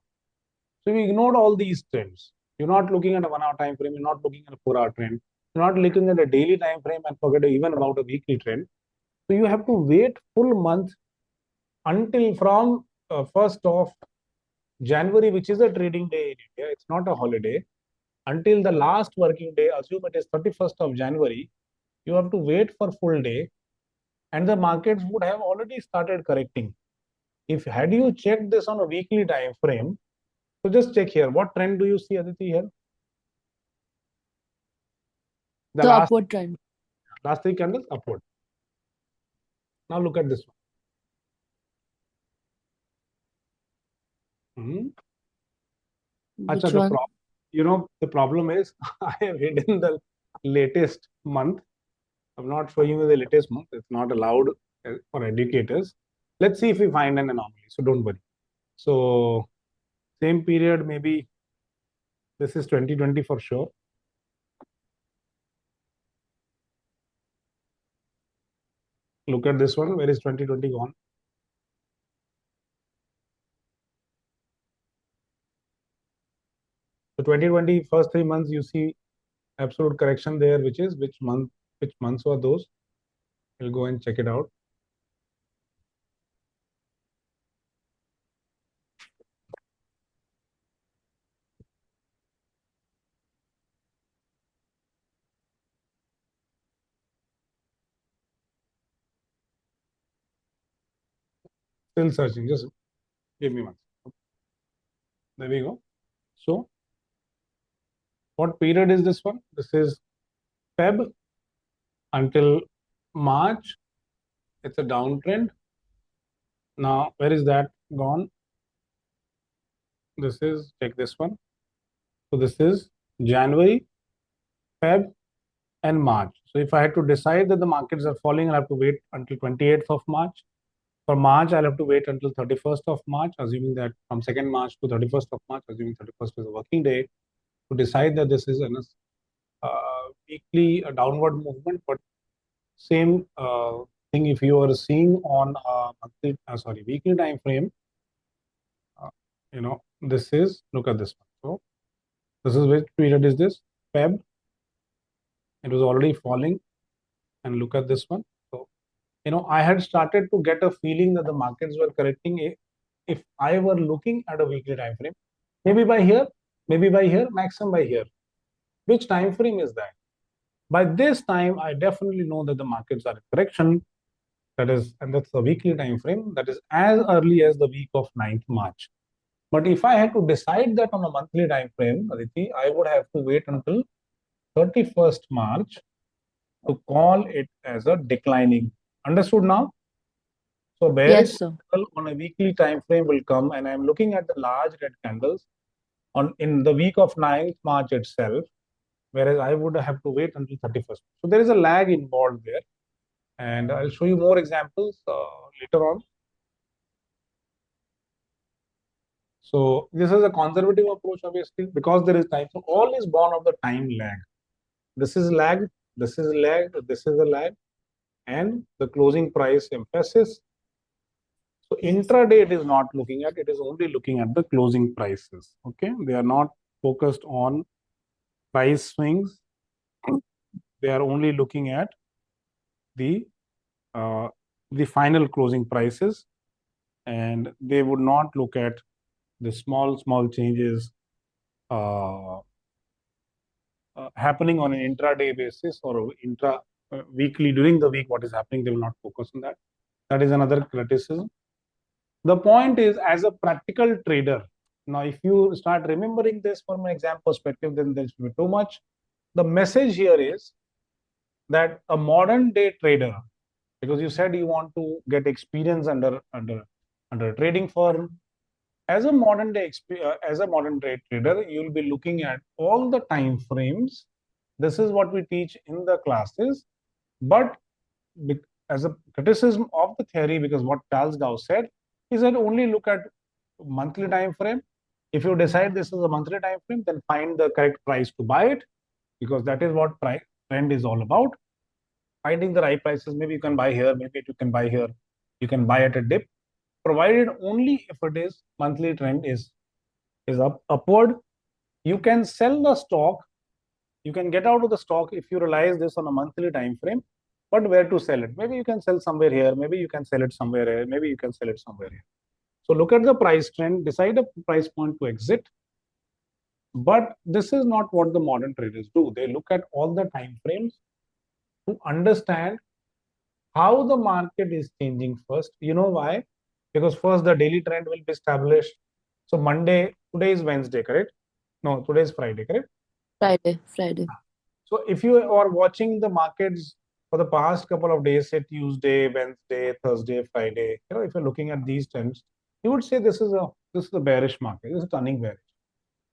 So we ignored all these trends. You're not looking at a 1 hour time frame. You're not looking at a 4 hour trend. You're not looking at a daily time frame and forget even about a weekly trend. So you have to wait full month until from 1st of January, which is a trading day in India. It's not a holiday. Until the last working day, assume it is 31st of January, you have to wait for full day, and the markets would have already started correcting. If had you checked this on a weekly time frame, so just check here. What trend do you see, Aditi, here? The upward trend. Last 3 candles upward. Now look at this one. Which Achha, one? the problem is I have hidden the latest month. I'm not showing you the latest month. It's not allowed for educators. Let's see if we find an anomaly. So don't worry. So same period, maybe this is 2020 for sure. Look at this one. Where is 2020 gone? So 2020 first 3 months you see absolute correction there, which is which months were those? We'll go and check it out. Still searching. Just give me one. There we go. So what period is this one? This is Feb until March. It's a downtrend. Now, where is that gone? This is, check this one. So this is January, Feb, and March. So if I had to decide that the markets are falling, I'll have to wait until 28th of March. For March, I'll have to wait until 31st of March, assuming that from 2nd March to 31st of March, assuming 31st is a working day, to decide that this is a weekly downward movement. But same thing if you are seeing on weekly time frame, this is, look at this one. So this is which period is this? Feb. It was already falling, and look at this one. So I had started to get a feeling that the markets were correcting if I were looking at a weekly time frame, maybe by here, maximum by here. Which time frame is that? By this time, I definitely know that the markets are in correction. And that's the weekly time frame. That is as early as the week of 9th March. But if I had to decide that on a monthly time frame, Aditi, I would have to wait until 31st March to call it as a declining. Understood now? So bearish candle on a weekly time frame will come, and I'm looking at the large red candles in the week of 9th March itself, whereas I would have to wait until 31st. So there is a lag involved there, and I'll show you more examples later on. So this is a conservative approach, obviously, because there is time. So all is born of the time lag. This is lag, this is lag, this is a lag, and the closing price emphasis. So intraday it is not looking at, it is only looking at the closing prices. Okay, they are not focused on price swings. They are only looking at the final closing prices, and they would not look at the small changes happening on an intraday basis or weekly during the week. What is happening, they will not focus on that. That is another criticism. The point is, as a practical trader, now if you start remembering this from an exam perspective, then there should be too much. The message here is that a modern day trader, because you said you want to get experience under a trading firm, as a modern day trader, you'll be looking at all the time frames. This is what we teach in the classes, but as a criticism of the theory, because what Charles Dow said is that only look at monthly time frame. If you decide this is a monthly time frame, then find the correct price to buy it, because that is what trend is all about. Finding the right prices. Maybe you can buy here, maybe you can buy here, you can buy at a dip, provided only if it is monthly trend is upward. You can sell the stock, you can get out of the stock if you realize this on a monthly time frame, but where to sell it? Maybe you can sell somewhere here, maybe you can sell it somewhere here, maybe you can sell it somewhere here. So look at the price trend, decide a price point to exit. But this is not what the modern traders do. They look at all the time frames to understand how the market is changing first. You know why? Because first the daily trend will be established. So Monday, today is Wednesday, correct? No, today is Friday, correct? Friday. So if you are watching the markets for the past couple of days, say Tuesday, Wednesday, Thursday, Friday, if you're looking at these trends, you would say this is a bearish market, this is turning bearish.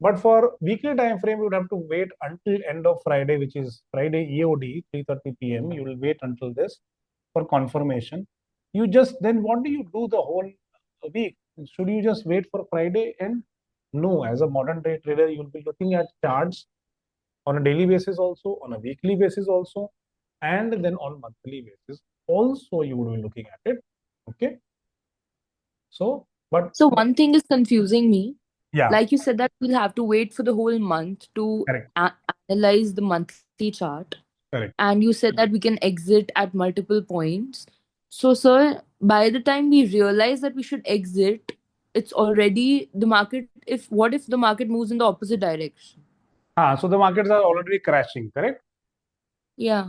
But for weekly time frame, you would have to wait until end of Friday, which is Friday EOD, 3:30 p.m. You will wait until this for confirmation. You just then what do you do the whole week? Should you just wait for Friday? And no, as a modern day trader, you'll be looking at charts on a daily basis also, on a weekly basis also, and then on monthly basis also you would be looking at it. Okay. So, but So one thing is confusing me. yeah, Like you said that we'll have to wait for the whole month to correct, analyze the monthly chart. correct. And you said that we can exit at multiple points. So, sir, by the time we realize that we should exit, it's already the market. If what if the market moves in the opposite direction? So the markets are already crashing, correct? Yeah.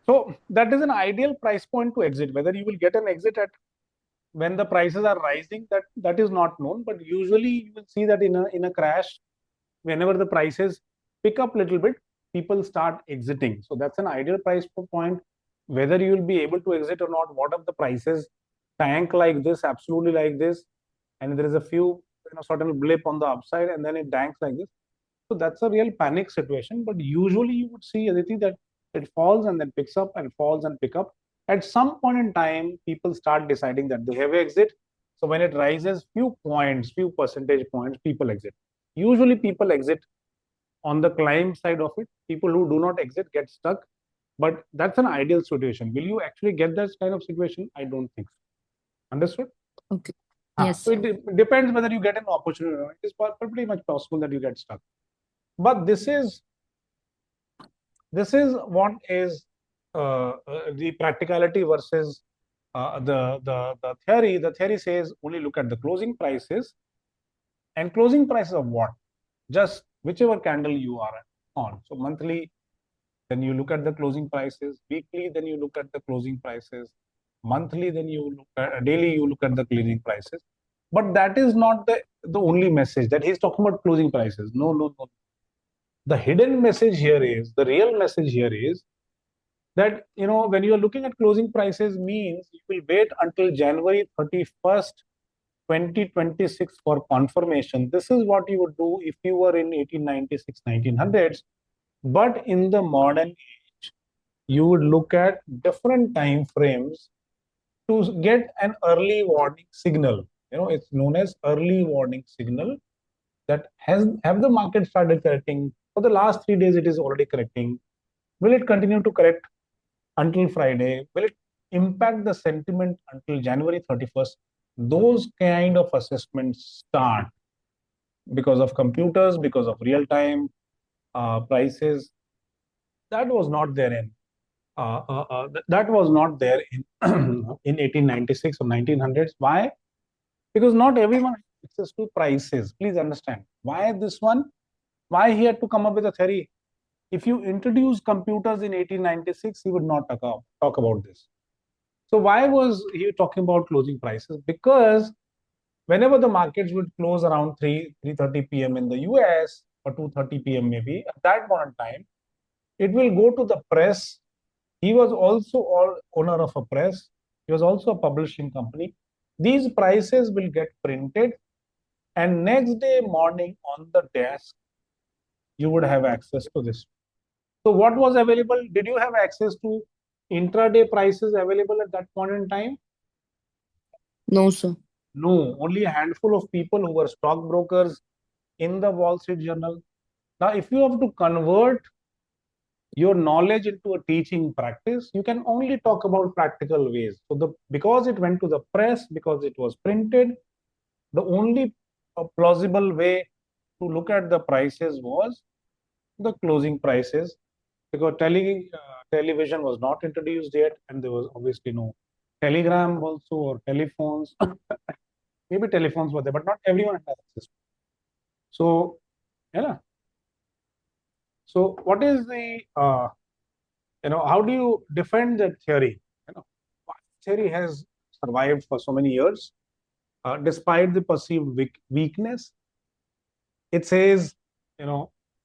So that is an ideal price point to exit. Whether you will get an exit at when the prices are rising, that is not known. But usually you will see that in a crash, whenever the prices pick up a little bit, people start exiting. So that's an ideal price point. Whether you will be able to exit or not, what if the prices tank like this, absolutely like this, and there is a few sort of blip on the upside, and then it tanks like this. So that's a real panic situation. But usually you would see, Aditi, that it falls and then picks up and falls and pick up. At some point in time, people start deciding that they have exit. So when it rises few points, few percentage points, people exit. Usually people exit on the climb side of it. People who do not exit get stuck. But that's an ideal situation. Will you actually get that kind of situation? I don't think so. Understood? Okay. Yes. So it depends whether you get an opportunity or not. It is pretty much possible that you get stuck. But this is what is the practicality versus the theory. The theory says only look at the closing prices, and closing prices of what? Just whichever candle you are on. So monthly, then you look at the closing prices. Weekly, then you look at the closing prices. Monthly, then you look at daily, you look at the closing prices. But that is not the only message that he's talking about closing prices. No, no, no. The hidden message here is, the real message here is that, when you are looking at closing prices means you will wait until January 31st, 2026 for confirmation. This is what you would do if you were in 1896, 1900s. But in the modern age, you would look at different time frames to get an early warning signal. It's known as early warning signal that have the market started correcting. For the last 3 days, it is already correcting. Will it continue to correct until Friday? Will it impact the sentiment until January 31st? Those kind of assessments start because of computers, because of real-time prices. That was not there that was not there in in 1896 or 1900s. Why? Because not everyone has access to prices. Please understand why this one. Why he had to come up with a theory? If you introduce computers in 1896, he would not talk about this. So why was he talking about closing prices? Because whenever the markets would close around 3:30 p.m. in the US or 2:30 p.m. maybe, at that point in time, it will go to the press. He was also owner of a press. He was also a publishing company. These prices will get printed, and next day morning on the desk, you would have access to this. So what was available? Did you have access to intraday prices available at that point in time? No, sir. No, only a handful of people who were stockbrokers in the Wall Street Journal. Now, if you have to convert your knowledge into a teaching practice, you can only talk about practical ways. So because it went to the press, because it was printed, the only plausible way to look at the prices was the closing prices, because television was not introduced yet, and there was obviously no telegram also or telephones. Maybe telephones were there, but not everyone had access. So, yeah. So, what is the how do you defend that theory? Theory has survived for so many years, despite the perceived weakness. It says,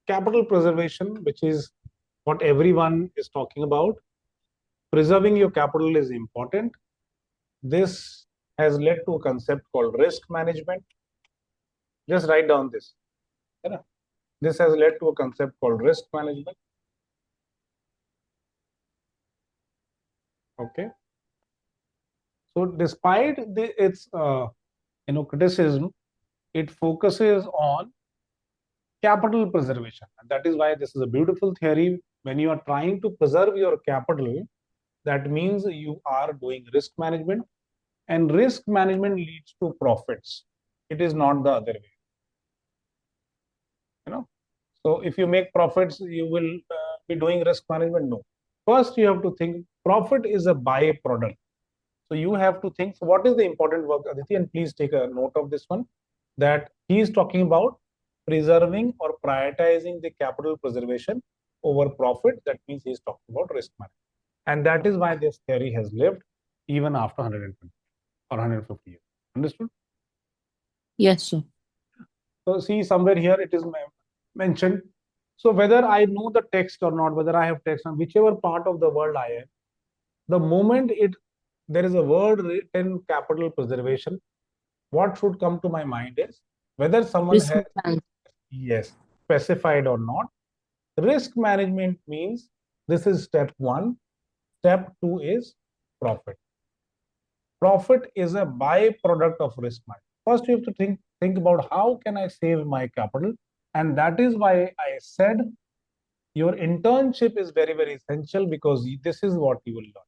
capital preservation, which is what everyone is talking about. Preserving your capital is important. This has led to a concept called risk management. Just write down this. This has led to a concept called risk management. Okay. So despite its criticism, it focuses on capital preservation, and that is why this is a beautiful theory. When you are trying to preserve your capital, that means you are doing risk management, and risk management leads to profits. It is not the other way. So if you make profits, you will be doing risk management. No. First, you have to think profit is a byproduct. So you have to think, so what is the important work, Aditi? And please take a note of this one, that he is talking about preserving or prioritizing the capital preservation over profit. That means he is talking about risk management. And that is why this theory has lived even after 120 or 150 years. Understood? Yes, sir. So see, somewhere here it is mentioned. So whether I know the text or not, whether I have text on whichever part of the world I am, the moment there is a word written capital preservation, what should come to my mind is whether someone Risk has management. specified or not. Risk management means this is step 1. Step 2 is profit. Profit is a byproduct of risk management. First, you have to think about how can I save my capital, and that is why I said your internship is very, very essential, because this is what you will learn.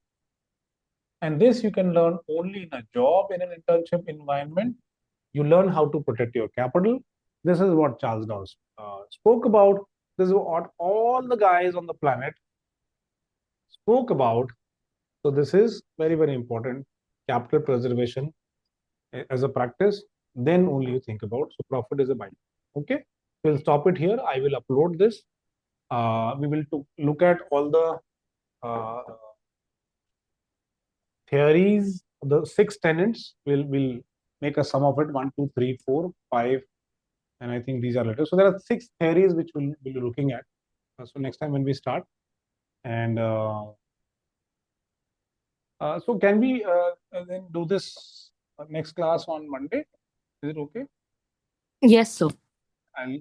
And this you can learn only in a job, in an internship environment. You learn how to protect your capital. This is what Charles Dow spoke about. This is what all the guys on the planet spoke about. So this is very, very important. Capital preservation as a practice, then only you think about. So profit is a byproduct. Okay, we'll stop it here. I will upload this. We will look at all the theories, the 6 tenets. We'll make a sum of it: 1, 2, 3, 4, 5, and I think these are letters. So there are 6 theories which we'll be looking at. So next time when we start, and so can we then do this next class on Monday? Is it okay? Yes, sir.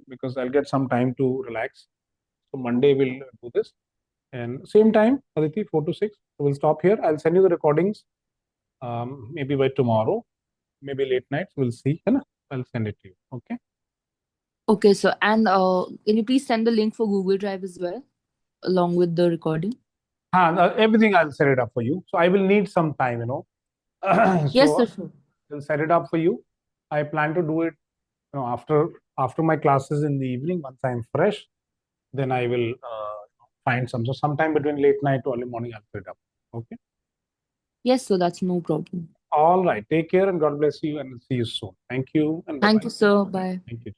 Because I'll get some time to relax. So Monday we'll do this, and same time, Aditi, 4 to 6. So we'll stop here. I'll send you the recordings. Maybe by tomorrow, maybe late nights. We'll see. I'll send it to you. Okay. Okay, sir. And can you please send the link for Google Drive as well, along with the recording? Everything I'll set it up for you. So I will need some time, Yes, so sir. Sure. I'll set it up for you. I plan to do it, after my classes in the evening. Once I'm fresh, then I will find some. So sometime between late night to early morning, I'll set it up. Okay. Yes, sir. That's no problem. All right. Take care and God bless you, and see you soon. Thank you. And Thank bye-bye. you, sir. Bye. Thank you.